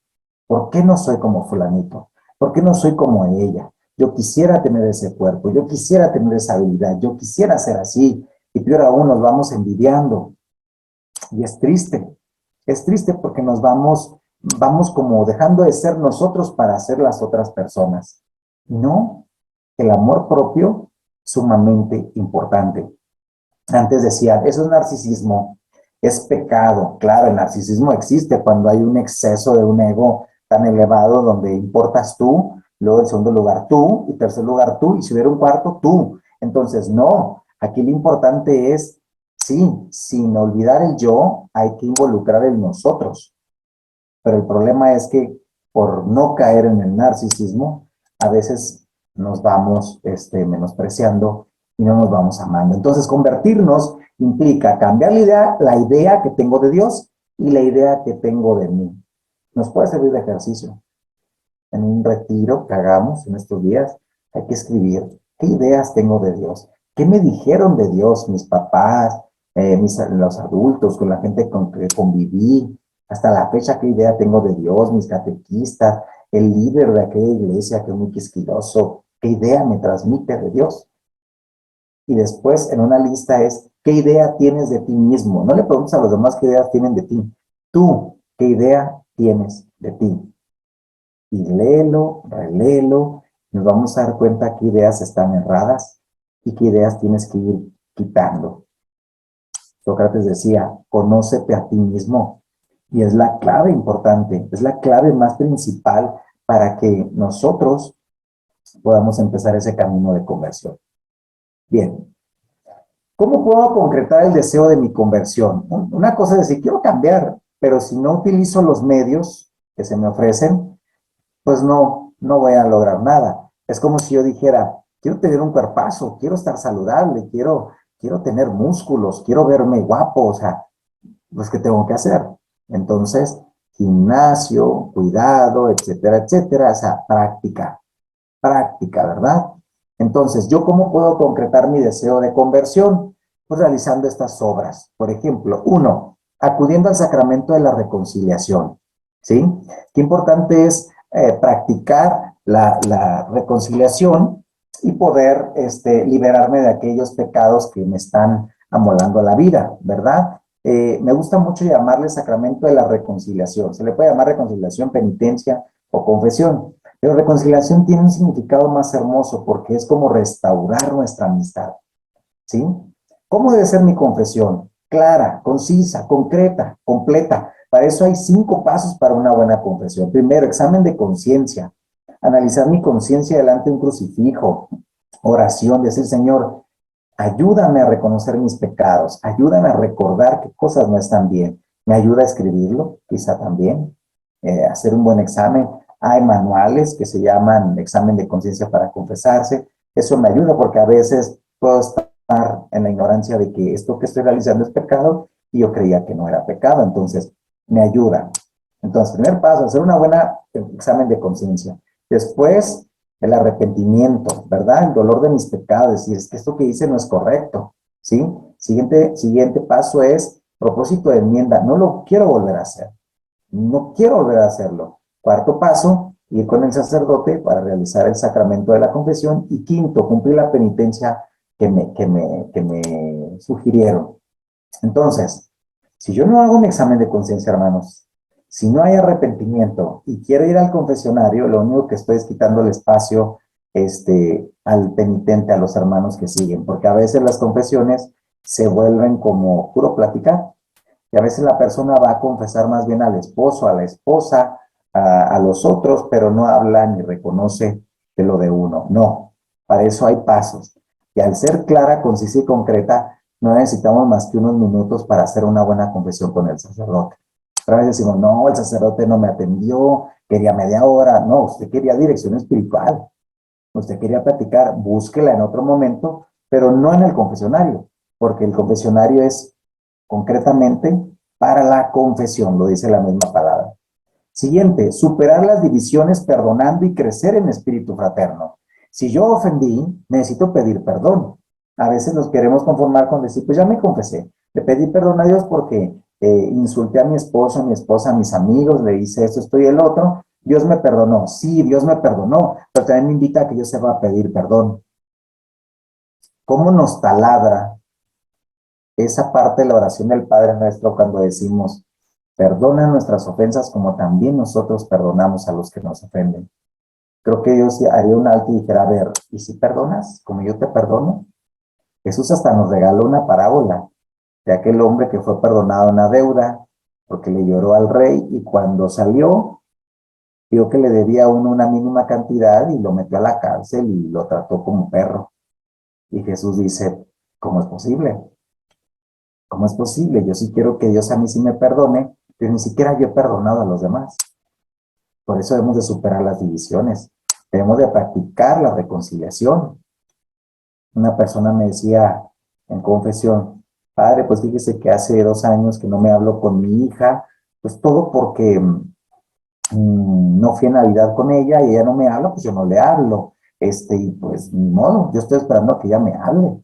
Speaker 2: ¿Por qué no soy como fulanito? ¿Por qué no soy como ella? Yo quisiera tener ese cuerpo, yo quisiera tener esa habilidad, yo quisiera ser así. Y peor aún, nos vamos envidiando. Y es triste porque vamos como dejando de ser nosotros para ser las otras personas. Y no, el amor propio, sumamente importante. Antes decía, eso es narcisismo, es pecado. Claro, el narcisismo existe cuando hay un exceso de un ego tan elevado donde importas tú, luego en segundo lugar tú, y tercer lugar tú, y si hubiera un cuarto, tú. Entonces, no, aquí lo importante es, sí, sin olvidar el yo, hay que involucrar el nosotros. Pero el problema es que por no caer en el narcisismo, a veces nos vamos menospreciando y no nos vamos amando. Entonces, convertirnos implica cambiar la idea que tengo de Dios y la idea que tengo de mí. Nos puede servir de ejercicio. En un retiro que hagamos en estos días, hay que escribir qué ideas tengo de Dios, qué me dijeron de Dios mis papás, los adultos, con la gente con que conviví, hasta la fecha qué idea tengo de Dios, mis catequistas, el líder de aquella iglesia que es muy quisquilloso, qué idea me transmite de Dios. Y después en una lista es, ¿qué idea tienes de ti mismo? No le preguntes a los demás qué ideas tienen de ti. Tú, ¿qué idea tienes de ti? Y léelo, reléelo, nos vamos a dar cuenta qué ideas están erradas y qué ideas tienes que ir quitando. Sócrates decía, conócete a ti mismo. Y es la clave importante, es la clave más principal para que nosotros podamos empezar ese camino de conversión. Bien, ¿cómo puedo concretar el deseo de mi conversión? Una cosa es decir, quiero cambiar, pero si no utilizo los medios que se me ofrecen, pues no voy a lograr nada. Es como si yo dijera, quiero tener un cuerpazo, quiero estar saludable, quiero tener músculos, quiero verme guapo, o sea, pues ¿qué tengo que hacer? Entonces, gimnasio, cuidado, etcétera, etcétera, o sea, práctica, ¿verdad? Entonces, ¿yo cómo puedo concretar mi deseo de conversión? Pues realizando estas obras. Por ejemplo, 1, acudiendo al sacramento de la reconciliación, ¿sí? Qué importante es practicar la reconciliación y poder liberarme de aquellos pecados que me están amolando la vida, ¿verdad? Me gusta mucho llamarle sacramento de la reconciliación. Se le puede llamar reconciliación, penitencia o confesión. Pero reconciliación tiene un significado más hermoso porque es como restaurar nuestra amistad, ¿sí? ¿Cómo debe ser mi confesión? Clara, concisa, concreta, completa. Para eso hay 5 pasos para una buena confesión. Primero, examen de conciencia. Analizar mi conciencia delante de un crucifijo. Oración, decir, Señor, ayúdame a reconocer mis pecados, ayúdame a recordar qué cosas no están bien. Me ayuda a escribirlo, quizá también, hacer un buen examen. Hay manuales que se llaman examen de conciencia para confesarse. Eso me ayuda porque a veces puedo estar en la ignorancia de que esto que estoy realizando es pecado y yo creía que no era pecado, entonces me ayuda. Entonces, primer paso, hacer una buena examen de conciencia. Después, el arrepentimiento, ¿verdad? El dolor de mis pecados, decir, es que esto que hice no es correcto, ¿sí? Siguiente paso es propósito de enmienda, no lo quiero volver a hacer, no quiero volver a hacerlo. Cuarto paso, ir con el sacerdote para realizar el sacramento de la confesión. Y quinto, cumplir la penitencia que me sugirieron. Entonces, si yo no hago un examen de conciencia, hermanos, si no hay arrepentimiento y quiero ir al confesionario, lo único que estoy es quitando el espacio al penitente, a los hermanos que siguen, porque a veces las confesiones se vuelven como puro platicar, y a veces la persona va a confesar más bien al esposo, a la esposa, a los otros, pero no habla ni reconoce de lo de uno. No, para eso hay pasos. Y al ser clara, concisa y concreta, no necesitamos más que unos minutos para hacer una buena confesión con el sacerdote. Pero a veces decimos, no, el sacerdote no me atendió, quería media hora. No, usted quería dirección espiritual. Usted quería platicar, búsquela en otro momento, pero no en el confesionario, porque el confesionario es concretamente para la confesión, lo dice la misma palabra. Siguiente, superar las divisiones perdonando y crecer en espíritu fraterno. Si yo ofendí, necesito pedir perdón. A veces nos queremos conformar con decir, pues ya me confesé, le pedí perdón a Dios porque insulté a mi esposo, a mi esposa, a mis amigos, le hice esto, esto y el otro. Dios me perdonó. Sí, Dios me perdonó, pero también me invita a que yo sepa pedir perdón. ¿Cómo nos taladra esa parte de la oración del Padre Nuestro cuando decimos, perdona nuestras ofensas como también nosotros perdonamos a los que nos ofenden? Creo que Dios haría un alto y dijera, a ver, ¿y si perdonas como yo te perdono? Jesús hasta nos regaló una parábola de aquel hombre que fue perdonado una deuda porque le lloró al rey y cuando salió, vio que le debía a uno una mínima cantidad y lo metió a la cárcel y lo trató como perro. Y Jesús dice, ¿cómo es posible? ¿Cómo es posible? Yo sí quiero que Dios a mí sí me perdone, pero ni siquiera yo he perdonado a los demás. Por eso debemos de superar las divisiones. Debemos de practicar la reconciliación. Una persona me decía en confesión, padre, pues fíjese que hace 2 años que no me hablo con mi hija, pues todo porque no fui a Navidad con ella y ella no me habla, pues yo no le hablo. Y pues ni modo, yo estoy esperando a que ella me hable.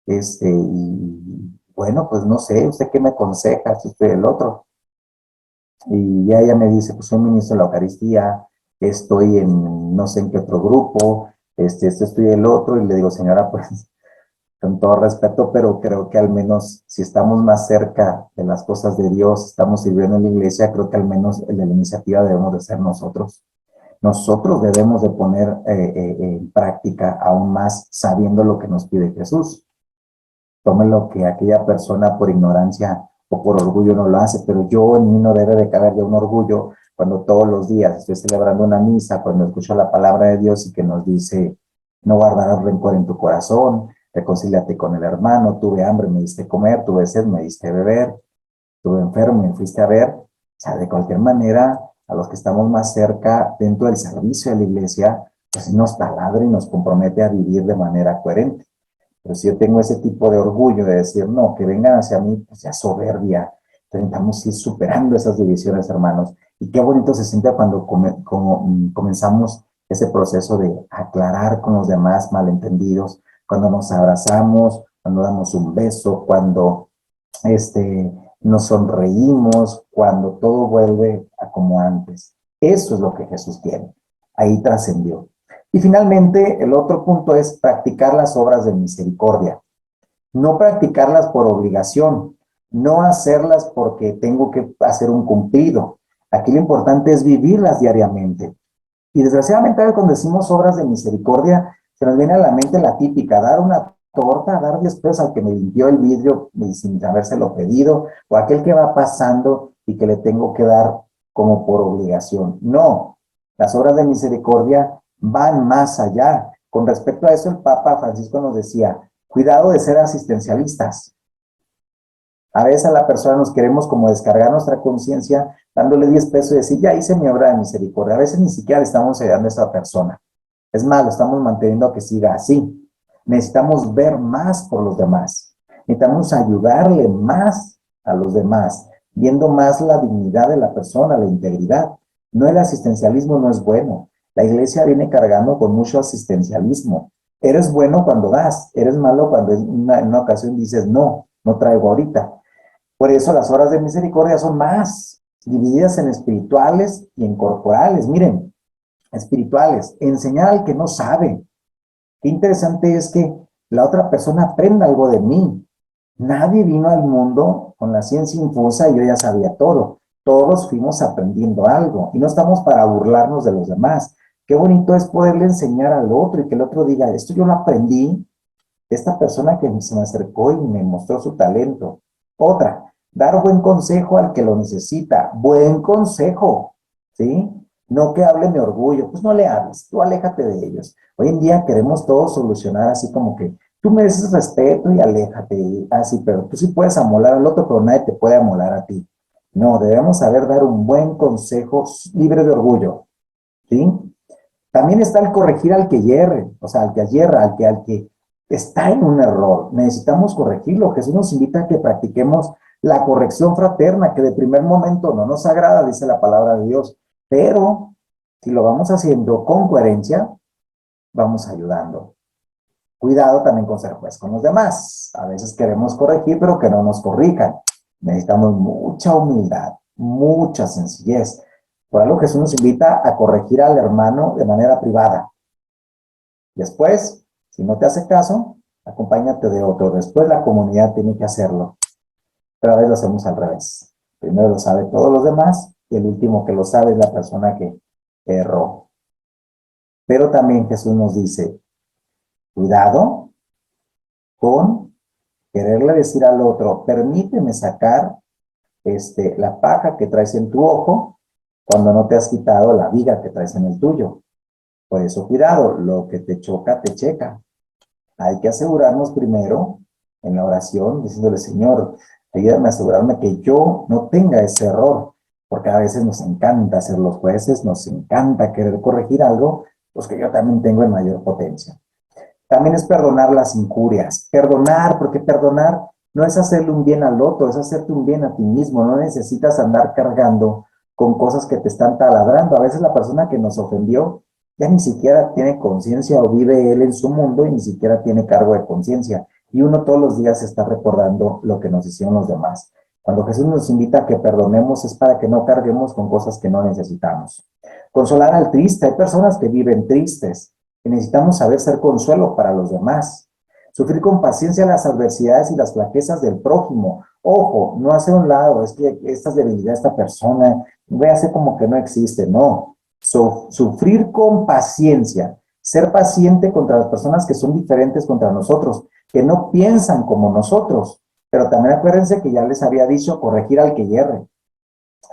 Speaker 2: Y bueno, pues no sé, ¿usted qué me aconseja? Si estoy el otro. Y ya ella me dice, pues soy ministro de la Eucaristía, estoy en no sé en qué otro grupo, estoy el otro, y le digo, señora, pues con todo respeto, pero creo que al menos si estamos más cerca de las cosas de Dios, estamos sirviendo en la iglesia, creo que al menos el de la iniciativa debemos de ser nosotros. Nosotros debemos de poner en práctica aún más sabiendo lo que nos pide Jesús. Tome lo que aquella persona por ignorancia o por orgullo no lo hace, pero yo en mí no debe de caber ya un orgullo cuando todos los días estoy celebrando una misa, cuando escucho la palabra de Dios y que nos dice, no guardarás rencor en tu corazón, reconcíliate con el hermano, tuve hambre, me diste comer, tuve sed, me diste beber, estuve enfermo, me fuiste a ver. O sea, de cualquier manera, a los que estamos más cerca dentro del servicio de la iglesia, pues nos taladra y nos compromete a vivir de manera coherente. Pero si yo tengo ese tipo de orgullo de decir, no, que vengan hacia mí, pues ya soberbia. Intentamos ir superando esas divisiones, hermanos. Y qué bonito se siente cuando comenzamos ese proceso de aclarar con los demás malentendidos, cuando nos abrazamos, cuando damos un beso, cuando nos sonreímos, cuando todo vuelve a como antes. Eso es lo que Jesús quiere. Ahí trascendió. Y finalmente, el otro punto es practicar las obras de misericordia. No practicarlas por obligación, no hacerlas porque tengo que hacer un cumplido. Aquí lo importante es vivirlas diariamente. Y desgraciadamente cuando decimos obras de misericordia, se nos viene a la mente la típica, dar una torta, dar 10 pesos al que me limpió el vidrio sin habérselo pedido, o aquel que va pasando y que le tengo que dar como por obligación. No, las obras de misericordia van más allá. Con respecto a eso, el Papa Francisco nos decía, Cuidado de ser asistencialistas. A veces a la persona nos queremos como descargar nuestra conciencia dándole 10 pesos y decir, ya hice mi obra de misericordia. A veces ni siquiera le estamos ayudando a esa persona. Es más, lo estamos manteniendo a que siga así. Necesitamos ver más por los demás. Necesitamos ayudarle más a los demás, viendo más la dignidad de la persona, la integridad. No, el asistencialismo no es bueno. La iglesia viene cargando con mucho asistencialismo. Eres bueno cuando das, eres malo cuando en una ocasión dices, no, no traigo ahorita. Por eso las horas de misericordia son más divididas en espirituales y en corporales. Miren, espirituales, enseñar al que no sabe. Qué interesante es que la otra persona aprenda algo de mí. Nadie vino al mundo con la ciencia infusa y yo ya sabía todo. Todos fuimos aprendiendo algo y no estamos para burlarnos de los demás. Qué bonito es poderle enseñar al otro y que el otro diga, esto yo lo aprendí de esta persona que se me acercó y me mostró su talento. Otra, dar buen consejo al que lo necesita. Buen consejo, ¿sí? No que hable mi orgullo. Pues no le hables, tú aléjate de ellos. Hoy en día queremos todo solucionar así como que tú mereces respeto y aléjate, así, pero tú sí puedes amolar al otro, pero nadie te puede amolar a ti. No, debemos saber dar un buen consejo libre de orgullo, ¿sí? También está el corregir al que hierre, o sea, al que yerra, al que está en un error. Necesitamos corregirlo. Jesús nos invita a que practiquemos la corrección fraterna, que de primer momento no nos agrada, dice la palabra de Dios, pero si lo vamos haciendo con coherencia, vamos ayudando. Cuidado también con ser juez con los demás. A veces queremos corregir, pero que no nos corrijan. Necesitamos mucha humildad, mucha sencillez. Por algo Jesús nos invita a corregir al hermano de manera privada. Después, si no te hace caso, acompáñate de otro. Después la comunidad tiene que hacerlo. Pero a veces lo hacemos al revés. Primero lo sabe todos los demás y el último que lo sabe es la persona que erró. Pero también Jesús nos dice, cuidado con quererle decir al otro, permíteme sacar la paja que traes en tu ojo cuando no te has quitado la viga que traes en el tuyo. Por eso, cuidado, lo que te choca, te checa. Hay que asegurarnos primero en la oración, diciéndole, Señor, ayúdame a asegurarme que yo no tenga ese error, porque a veces nos encanta ser los jueces, nos encanta querer corregir algo, pues que yo también tengo en mayor potencia. También es perdonar las injurias. Perdonar, porque perdonar no es hacerle un bien al otro, es hacerte un bien a ti mismo. No necesitas andar cargando con cosas que te están taladrando. A veces la persona que nos ofendió ya ni siquiera tiene conciencia o vive él en su mundo y ni siquiera tiene cargo de conciencia. Y uno todos los días está recordando lo que nos hicieron los demás. Cuando Jesús nos invita a que perdonemos es para que no carguemos con cosas que no necesitamos. Consolar al triste. Hay personas que viven tristes y necesitamos saber ser consuelo para los demás. Sufrir con paciencia las adversidades y las flaquezas del prójimo. Ojo, no hacer un lado, es que esta es debilidad de esta persona, voy a hacer como que no existe, no. Sufrir con paciencia, ser paciente contra las personas que son diferentes contra nosotros, que no piensan como nosotros, pero también acuérdense que ya les había dicho corregir al que hierre,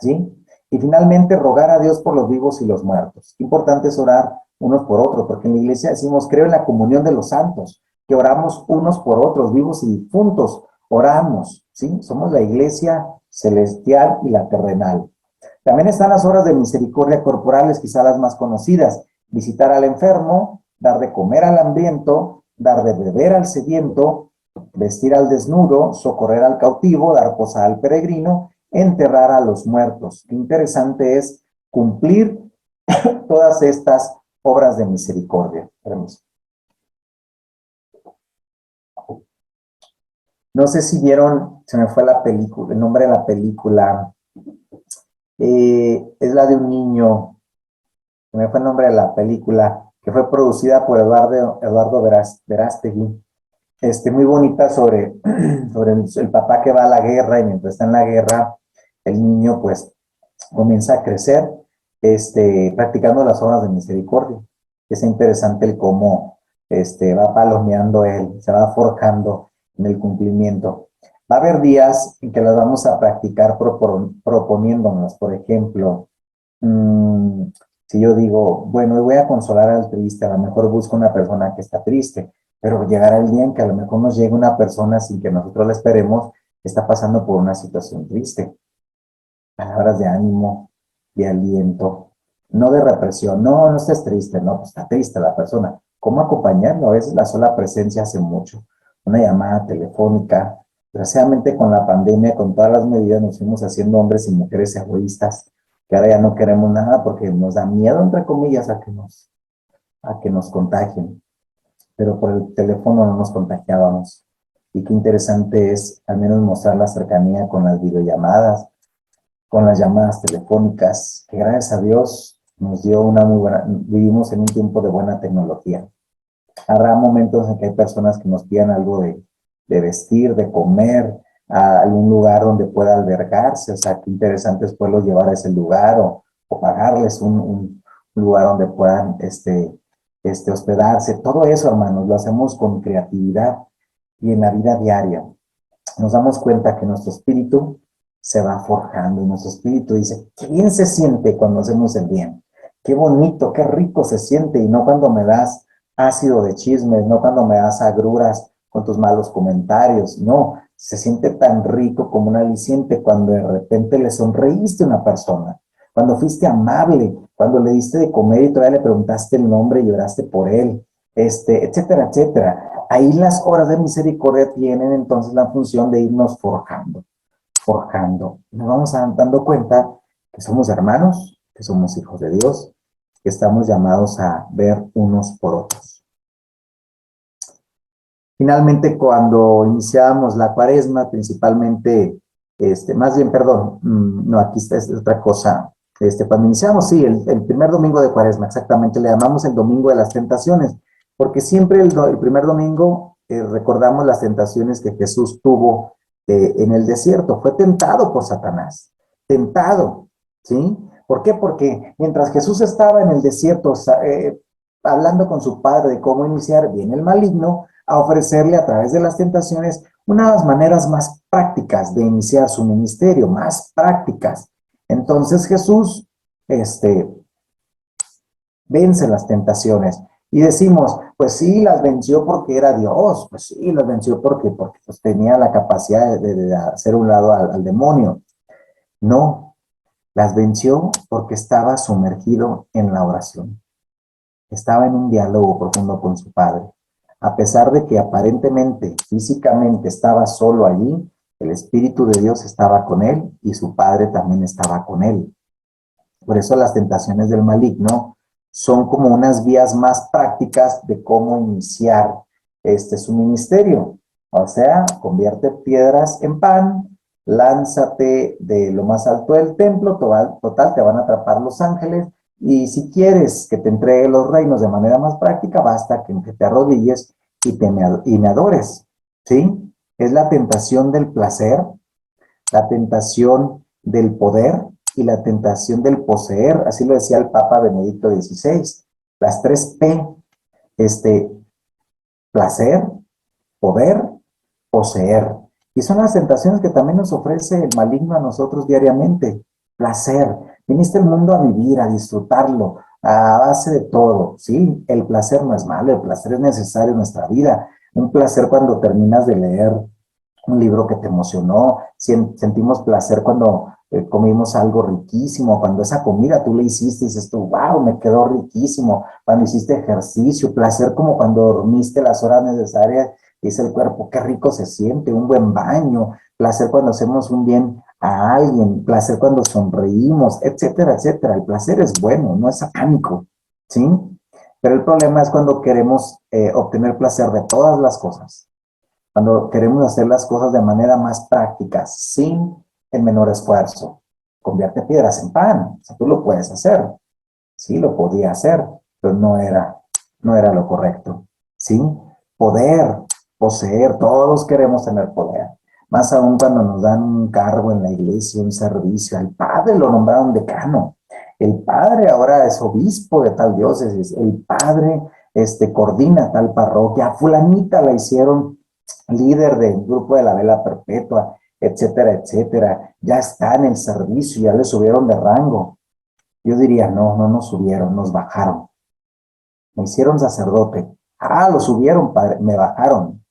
Speaker 2: ¿sí? Y finalmente rogar a Dios por los vivos y los muertos. Importante es orar unos por otros, porque en la iglesia decimos, creo en la comunión de los santos, que oramos unos por otros, vivos y difuntos, oramos, ¿sí? Somos la iglesia celestial y la terrenal. También están las horas de misericordia corporales, quizá las más conocidas, visitar al enfermo, dar de comer al hambriento, dar de beber al sediento, vestir al desnudo, socorrer al cautivo, dar posada al peregrino, enterrar a los muertos. Qué interesante es cumplir todas estas obras de misericordia. Permiso. No sé si vieron, se me fue la película, el nombre de la película. Es la de un niño, se me fue el nombre de la película, que fue producida por Eduardo Verástegui. Muy bonita sobre el papá que va a la guerra y mientras está en la guerra, el niño pues comienza a crecer practicando las obras de misericordia. Es interesante el cómo va palomeando él, se va forjando en el cumplimiento. Va a haber días en que las vamos a practicar proponiéndonos, por ejemplo, si yo digo, bueno, voy a consolar al triste, a lo mejor busco una persona que está triste. pero llegará el día en que a lo mejor nos llegue una persona sin que nosotros la esperemos, que está pasando por una situación triste. Palabras de ánimo, de aliento, no de represión. No, no estés triste, no, pues está triste la persona. ¿Cómo acompañarlo? A veces la sola presencia hace mucho. Una llamada telefónica. Desgraciadamente con la pandemia, con todas las medidas, nos fuimos haciendo hombres y mujeres egoístas, que ahora ya no queremos nada porque nos da miedo, entre comillas, a que nos contagien. Pero por el teléfono no nos contagiábamos. Y qué interesante es al menos mostrar la cercanía con las videollamadas, con las llamadas telefónicas, que gracias a Dios nos dio una muy buena, vivimos en un tiempo de buena tecnología. Habrá momentos en que hay personas que nos pidan algo de vestir, de comer, a algún lugar donde pueda albergarse, o sea, qué interesante es poderlos llevar a ese lugar o pagarles un lugar donde puedan hospedarse. Todo eso, hermanos, lo hacemos con creatividad y en la vida diaria. Nos damos cuenta que nuestro espíritu se va forjando y nuestro espíritu dice, qué bien se siente cuando hacemos el bien, qué bonito, qué rico se siente y no cuando me das ácido de chismes, no cuando me das agruras con tus malos comentarios, no, se siente tan rico como un aliciente cuando de repente le sonreíste a una persona, cuando fuiste amable, cuando le diste de comer y todavía le preguntaste el nombre y lloraste por él, etcétera, etcétera. Ahí las horas de misericordia tienen entonces la función de irnos forjando, forjando. Nos vamos dando cuenta que somos hermanos, que somos hijos de Dios, que estamos llamados a ver unos por otros. Finalmente, cuando iniciábamos la cuaresma, principalmente, más bien, perdón, no, aquí está es otra cosa. Cuando iniciamos, sí, el primer domingo de cuaresma, exactamente, le llamamos el domingo de las tentaciones, porque siempre el primer domingo recordamos las tentaciones que Jesús tuvo en el desierto. Fue tentado por Satanás, tentado, ¿sí? ¿Por qué? Porque mientras Jesús estaba en el desierto hablando con su padre de cómo iniciar, viene el maligno a ofrecerle a través de las tentaciones unas maneras más prácticas de iniciar su ministerio, más prácticas. Entonces Jesús vence las tentaciones y decimos, pues sí, las venció porque era Dios, pues sí, las venció porque pues, tenía la capacidad de hacer un lado al demonio. No, las venció porque estaba sumergido en la oración. Estaba en un diálogo profundo con su padre. A pesar de que aparentemente, físicamente estaba solo allí, el Espíritu de Dios estaba con él y su padre también estaba con él. Por eso las tentaciones del maligno son como unas vías más prácticas de cómo iniciar su ministerio. O sea, convierte piedras en pan, lánzate de lo más alto del templo, total, te van a atrapar los ángeles, y si quieres que te entregue los reinos de manera más práctica, basta que te arrodilles y me adores, ¿sí? Es la tentación del placer, la tentación del poder y la tentación del poseer, así lo decía el Papa Benedicto XVI, las 3 P, placer, poder, poseer. Y son las tentaciones que también nos ofrece el maligno a nosotros diariamente. Placer. Viniste al mundo a vivir, a disfrutarlo, a base de todo. Sí, el placer no es malo, el placer es necesario en nuestra vida. Un placer cuando terminas de leer un libro que te emocionó. Sentimos placer cuando comimos algo riquísimo, cuando esa comida tú le hiciste y dices tú, wow, me quedó riquísimo. Cuando hiciste ejercicio, placer como cuando dormiste las horas necesarias, dice el cuerpo, qué rico se siente, un buen baño, placer cuando hacemos un bien a alguien, placer cuando sonreímos, etcétera, etcétera. El placer es bueno, no es satánico, ¿sí? Pero el problema es cuando queremos obtener placer de todas las cosas, cuando queremos hacer las cosas de manera más práctica, sin el menor esfuerzo. Convierte piedras en pan. O sea, tú lo puedes hacer. Sí, lo podía hacer, pero no era lo correcto. ¿Sí? Poder, poseer, todos queremos tener poder. Más aún cuando nos dan un cargo en la iglesia, un servicio. Al padre lo nombraron decano. El padre ahora es obispo de tal diócesis. El padre coordina tal parroquia. A fulanita la hicieron líder del grupo de la vela perpetua, etcétera, etcétera. Ya está en el servicio, ya le subieron de rango. Yo diría, no nos subieron, nos bajaron. Me hicieron sacerdote. Ah, lo subieron, padre, me bajaron.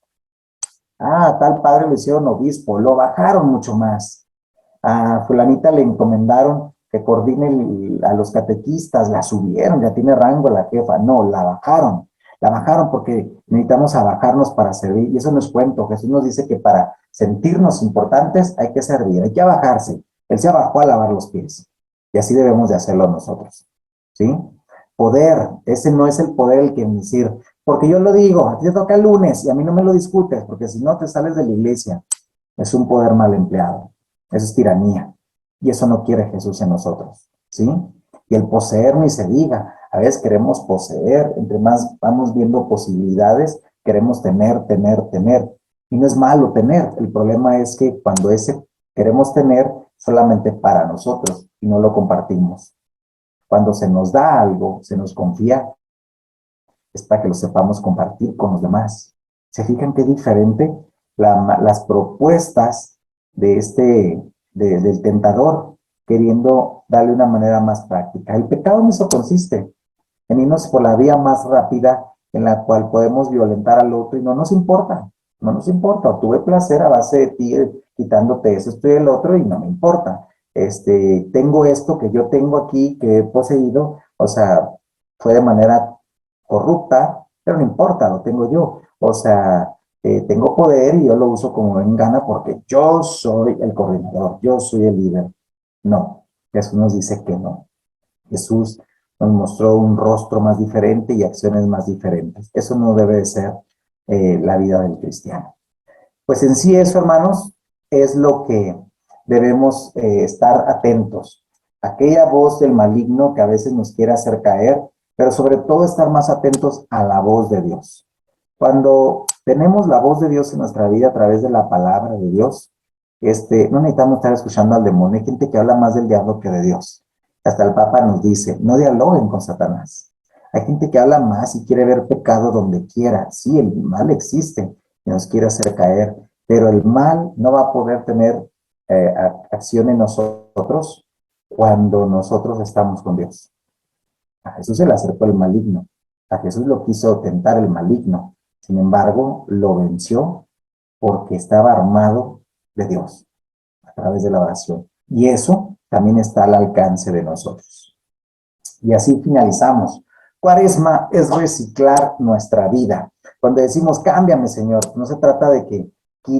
Speaker 2: Ah, tal padre lo hicieron obispo, lo bajaron mucho más. A fulanita le encomendaron que coordine a los catequistas, la subieron, ya tiene rango la jefa. No, la bajaron porque necesitamos abajarnos para servir. Y eso no es cuento. Jesús nos dice que para sentirnos importantes hay que servir, hay que abajarse. Él se abajó a lavar los pies. Y así debemos de hacerlo nosotros. ¿Sí? Poder, ese no es el poder el que decir, porque yo lo digo, a ti te toca el lunes y a mí no me lo discutes, porque si no te sales de la iglesia. Es un poder mal empleado. Eso es tiranía. Y eso no quiere Jesús en nosotros. ¿Sí? Y el poseer ni se diga. A veces queremos poseer. Entre más vamos viendo posibilidades, queremos tener, tener, tener. Y no es malo tener. El problema es que cuando ese queremos tener solamente para nosotros y no lo compartimos. Cuando se nos da algo, se nos confía, es para que lo sepamos compartir con los demás. ¿Se fijan qué diferente? Las propuestas de del tentador queriendo darle una manera más práctica. El pecado en eso consiste, en irnos por la vía más rápida en la cual podemos violentar al otro y no nos importa, no nos importa. Tuve placer a base de ti quitándote eso, esto y el otro y no me importa. Tengo esto que yo tengo aquí, que he poseído, o sea, fue de manera corrupta, pero no importa, lo tengo yo. O sea, tengo poder y yo lo uso como me gana porque yo soy el coordinador, yo soy el líder. No, Jesús nos dice que no. Jesús nos mostró un rostro más diferente y acciones más diferentes. Eso no debe de ser la vida del cristiano. Pues en sí eso, hermanos, es lo que debemos estar atentos. Aquella voz del maligno que a veces nos quiere hacer caer, pero sobre todo estar más atentos a la voz de Dios. Cuando tenemos la voz de Dios en nuestra vida a través de la palabra de Dios, no necesitamos estar escuchando al demonio. Hay gente que habla más del diablo que de Dios. Hasta el Papa nos dice, no dialoguen con Satanás. Hay gente que habla más y quiere ver pecado donde quiera. Sí, el mal existe y nos quiere hacer caer, pero el mal no va a poder tener acción en nosotros cuando nosotros estamos con Dios. A Jesús se le acercó el maligno. A Jesús lo quiso tentar el maligno. Sin embargo, lo venció porque estaba armado de Dios a través de la oración. Y eso también está al alcance de nosotros. Y así finalizamos. Cuaresma es reciclar nuestra vida. Cuando decimos, cámbiame, Señor, no se trata de que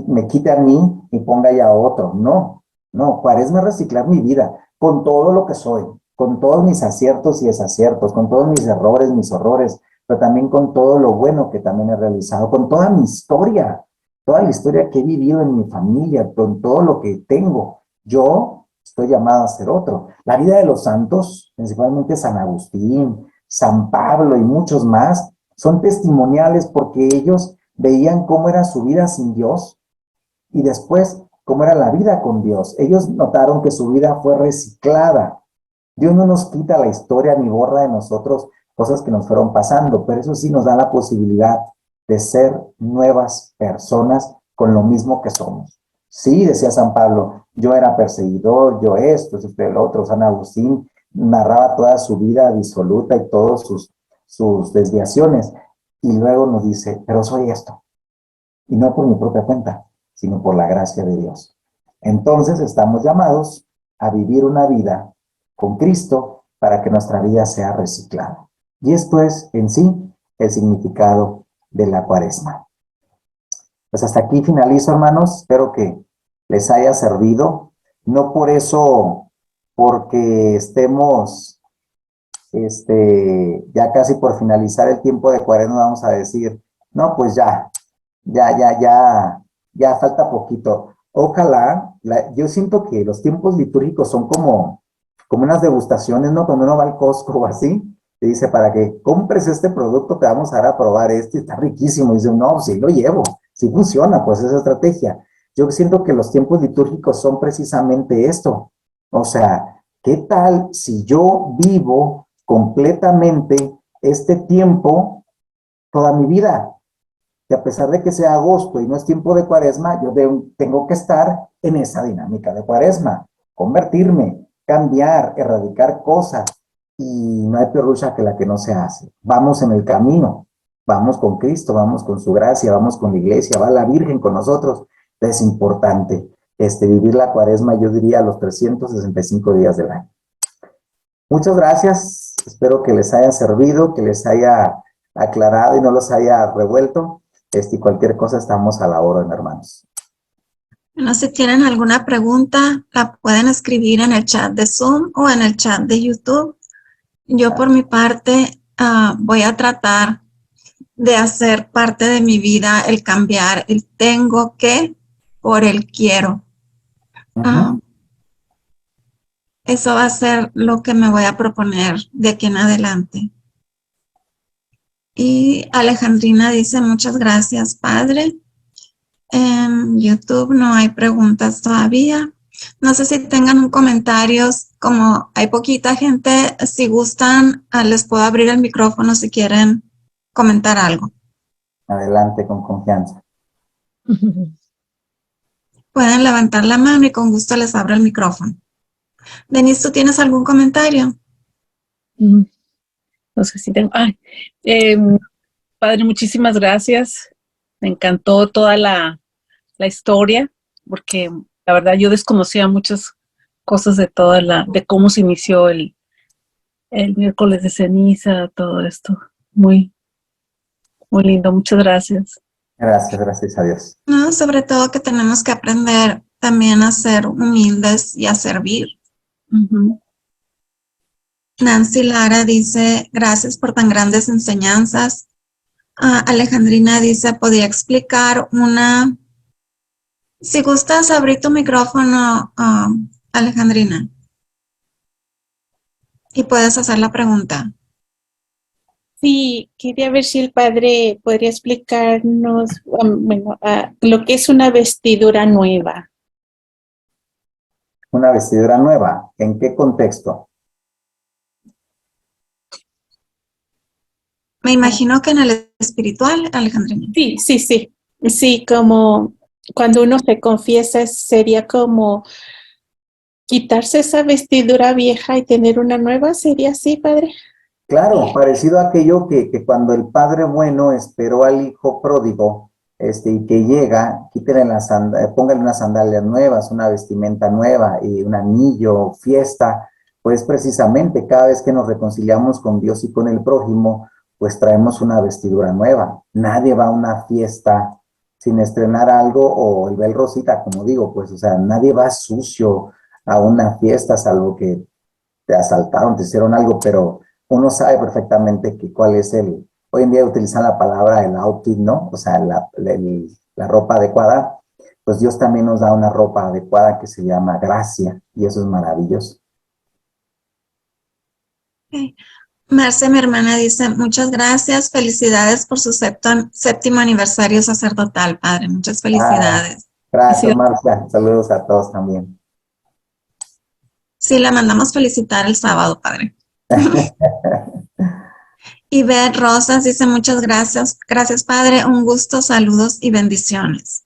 Speaker 2: me quite a mí y ponga ya a otro. No, no, Cuaresma es reciclar mi vida con todo lo que soy, con todos mis aciertos y desaciertos, con todos mis errores, mis horrores, pero también con todo lo bueno que también he realizado, con toda mi historia, toda la historia que he vivido en mi familia, con todo lo que tengo. Yo estoy llamado a ser otro. La vida de los santos, principalmente San Agustín, San Pablo y muchos más, son testimoniales porque ellos veían cómo era su vida sin Dios y después cómo era la vida con Dios. Ellos notaron que su vida fue reciclada. Dios no nos quita la historia ni borra de nosotros cosas que nos fueron pasando, pero eso sí nos da la posibilidad de ser nuevas personas con lo mismo que somos. Sí, decía San Pablo, yo era perseguidor, yo esto, el otro. San Agustín narraba toda su vida disoluta y todas sus desviaciones. Y luego nos dice, pero soy esto. Y no por mi propia cuenta, sino por la gracia de Dios. Entonces estamos llamados a vivir una vida con Cristo para que nuestra vida sea reciclada. Y esto es en sí el significado de la Cuaresma. Pues hasta aquí finalizo, hermanos. Espero que les haya servido. No por eso, porque estemos ya casi por finalizar el tiempo de Cuaresma, vamos a decir, no, pues ya falta poquito. Ojalá, yo siento que los tiempos litúrgicos son como unas degustaciones, ¿no? Cuando uno va al Costco o así, te dice, para que compres este producto, te vamos a dar a probar está riquísimo. Y dice, no, sí lo llevo, sí funciona, pues esa estrategia. Yo siento que los tiempos litúrgicos son precisamente esto. O sea, ¿qué tal si yo vivo completamente este tiempo toda mi vida? Que a pesar de que sea agosto y no es tiempo de Cuaresma, yo tengo que estar en esa dinámica de Cuaresma, convertirme, cambiar, erradicar cosas, y no hay peor lucha que la que no se hace. Vamos en el camino, vamos con Cristo, vamos con su gracia, vamos con la iglesia, va la Virgen con nosotros. Es importante vivir la cuaresma, yo diría, los 365 días del año. Muchas gracias, espero que les haya servido, que les haya aclarado y no los haya revuelto. Y cualquier cosa estamos a la orden, hermanos.
Speaker 1: Bueno, si tienen alguna pregunta, la pueden escribir en el chat de Zoom o en el chat de YouTube. Yo por mi parte voy a tratar de hacer parte de mi vida el cambiar el tengo que por el quiero. Eso va a ser lo que me voy a proponer de aquí en adelante. Y Alejandrina dice, muchas gracias, Padre. En YouTube no hay preguntas todavía. No sé si tengan comentarios, como hay poquita gente, si gustan, les puedo abrir el micrófono si quieren comentar algo.
Speaker 2: Adelante, con confianza.
Speaker 1: Pueden levantar la mano y con gusto les abro el micrófono. Denise, ¿tú tienes algún comentario?
Speaker 3: No sé si tengo. Padre, muchísimas gracias. Me encantó toda la historia, porque la verdad yo desconocía muchas cosas de de cómo se inició el miércoles de ceniza, todo esto. Muy, muy lindo. Muchas gracias.
Speaker 2: Gracias a Dios.
Speaker 1: No, sobre todo que tenemos que aprender también a ser humildes y a servir. Nancy Lara dice, gracias por tan grandes enseñanzas. Alejandrina dice, ¿podría explicar una? Si gustas abrir tu micrófono, Alejandrina, y puedes hacer la pregunta.
Speaker 4: Sí, quería ver si el padre podría explicarnos lo que es una vestidura nueva.
Speaker 2: Una vestidura nueva, ¿en qué contexto?
Speaker 1: Me imagino que en el espiritual, Alejandrina.
Speaker 4: Sí. Sí, como cuando uno se confiesa sería como quitarse esa vestidura vieja y tener una nueva, ¿sería así, padre?
Speaker 2: Claro, parecido a aquello que cuando el padre bueno esperó al hijo pródigo, y que llega, póngale unas sandalias nuevas, una vestimenta nueva y un anillo, fiesta, pues precisamente cada vez que nos reconciliamos con Dios y con el prójimo, pues traemos una vestidura nueva. Nadie va a una fiesta sin estrenar algo o el bel rosita, como digo, pues, o sea, nadie va sucio a una fiesta, salvo que te asaltaron, te hicieron algo, pero uno sabe perfectamente cuál es hoy en día utilizan la palabra el outfit, ¿no? O sea, la ropa adecuada. Pues Dios también nos da una ropa adecuada que se llama gracia, y eso es maravilloso.
Speaker 1: Okay. Marce, mi hermana, dice, muchas gracias, felicidades por su séptimo aniversario sacerdotal, padre, muchas felicidades.
Speaker 2: Gracias, Marcia, saludos a todos también.
Speaker 1: Sí, la mandamos felicitar el sábado, padre. Y Beth Rosas dice, muchas gracias, gracias, padre, un gusto, saludos y bendiciones.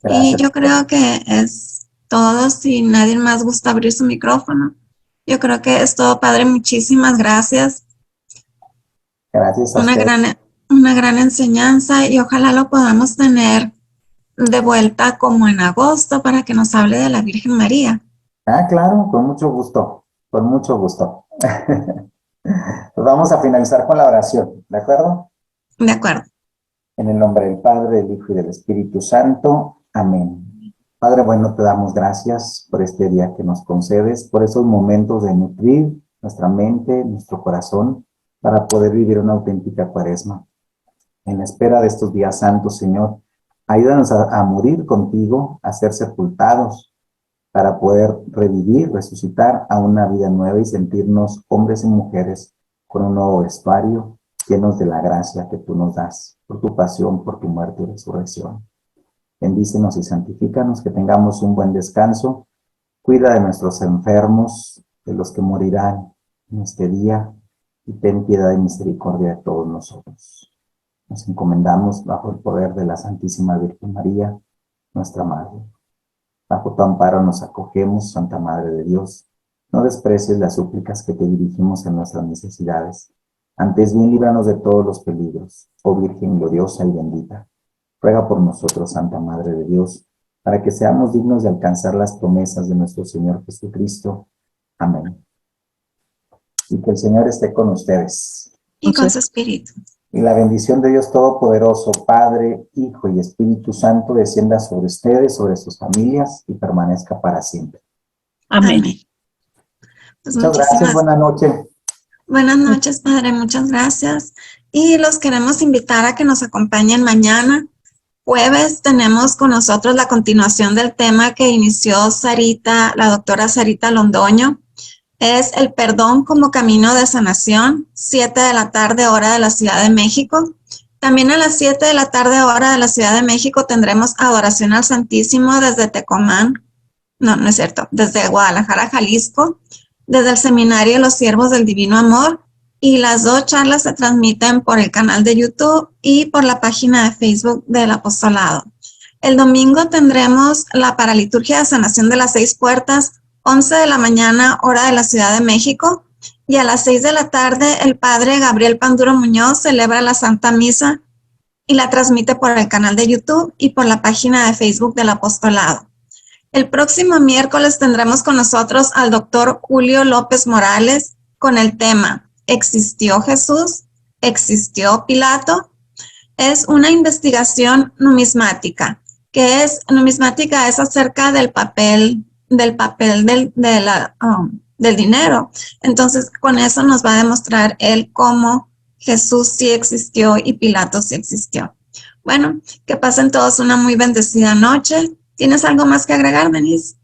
Speaker 1: Gracias. Y yo creo que es todo, si nadie más gusta abrir su micrófono. Yo creo que es todo, padre, muchísimas gracias.
Speaker 2: Gracias a usted.
Speaker 1: Una gran enseñanza y ojalá lo podamos tener de vuelta como en agosto para que nos hable de la Virgen María.
Speaker 2: Claro, con mucho gusto, con mucho gusto. Pues vamos a finalizar con la oración, ¿de acuerdo?
Speaker 1: De acuerdo.
Speaker 2: En el nombre del Padre, del Hijo y del Espíritu Santo. Amén. Padre bueno, te damos gracias por este día que nos concedes, por esos momentos de nutrir nuestra mente, nuestro corazón, para poder vivir una auténtica cuaresma. En la espera de estos días santos, Señor, ayúdanos a morir contigo, a ser sepultados, para poder revivir, resucitar a una vida nueva y sentirnos hombres y mujeres con un nuevo vestuario, llenos de la gracia que tú nos das, por tu pasión, por tu muerte y resurrección. Bendícenos y santifícanos, que tengamos un buen descanso. Cuida de nuestros enfermos, de los que morirán en este día, y ten piedad y misericordia de todos nosotros. Nos encomendamos bajo el poder de la Santísima Virgen María, nuestra Madre. Bajo tu amparo nos acogemos, Santa Madre de Dios. No desprecies las súplicas que te dirigimos en nuestras necesidades. Antes bien, líbranos de todos los peligros, oh Virgen gloriosa y bendita. Ruega por nosotros, Santa Madre de Dios, para que seamos dignos de alcanzar las promesas de nuestro Señor Jesucristo. Amén. Y que el Señor esté con ustedes.
Speaker 1: Y con su espíritu.
Speaker 2: Y la bendición de Dios Todopoderoso, Padre, Hijo y Espíritu Santo, descienda sobre ustedes, sobre sus familias y permanezca para siempre.
Speaker 3: Amén.
Speaker 1: Amén. Pues
Speaker 2: Muchas gracias, buenas noches.
Speaker 1: Buenas noches, Padre, muchas gracias. Y los queremos invitar a que nos acompañen mañana. Jueves tenemos con nosotros la continuación del tema que inició Sarita, la doctora Sarita Londoño. Es el perdón como camino de sanación, 7 de la tarde, hora de la Ciudad de México. También a las 7 de la tarde, hora de la Ciudad de México, tendremos adoración al Santísimo desde Tecomán. No es cierto, desde Guadalajara, Jalisco, desde el Seminario de los Siervos del Divino Amor. Y las dos charlas se transmiten por el canal de YouTube y por la página de Facebook del Apostolado. El domingo tendremos la Paraliturgia de Sanación de las 6 Puertas, 11 de la mañana, hora de la Ciudad de México. Y a las 6 de la tarde, el Padre Gabriel Panduro Muñoz celebra la Santa Misa y la transmite por el canal de YouTube y por la página de Facebook del Apostolado. El próximo miércoles tendremos con nosotros al doctor Julio López Morales con el tema ¿Existió Jesús? ¿Existió Pilato? Es una investigación numismática. ¿Qué es? Numismática es acerca del papel del dinero. Entonces, con eso nos va a demostrar él cómo Jesús sí existió y Pilato sí existió. Bueno, que pasen todos una muy bendecida noche. ¿Tienes algo más que agregar, Denise?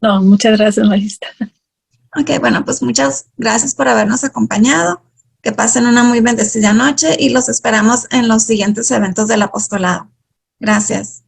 Speaker 3: No, muchas gracias, Marista.
Speaker 1: Ok, bueno, pues muchas gracias por habernos acompañado. Que pasen una muy bendecida noche y los esperamos en los siguientes eventos del apostolado. Gracias.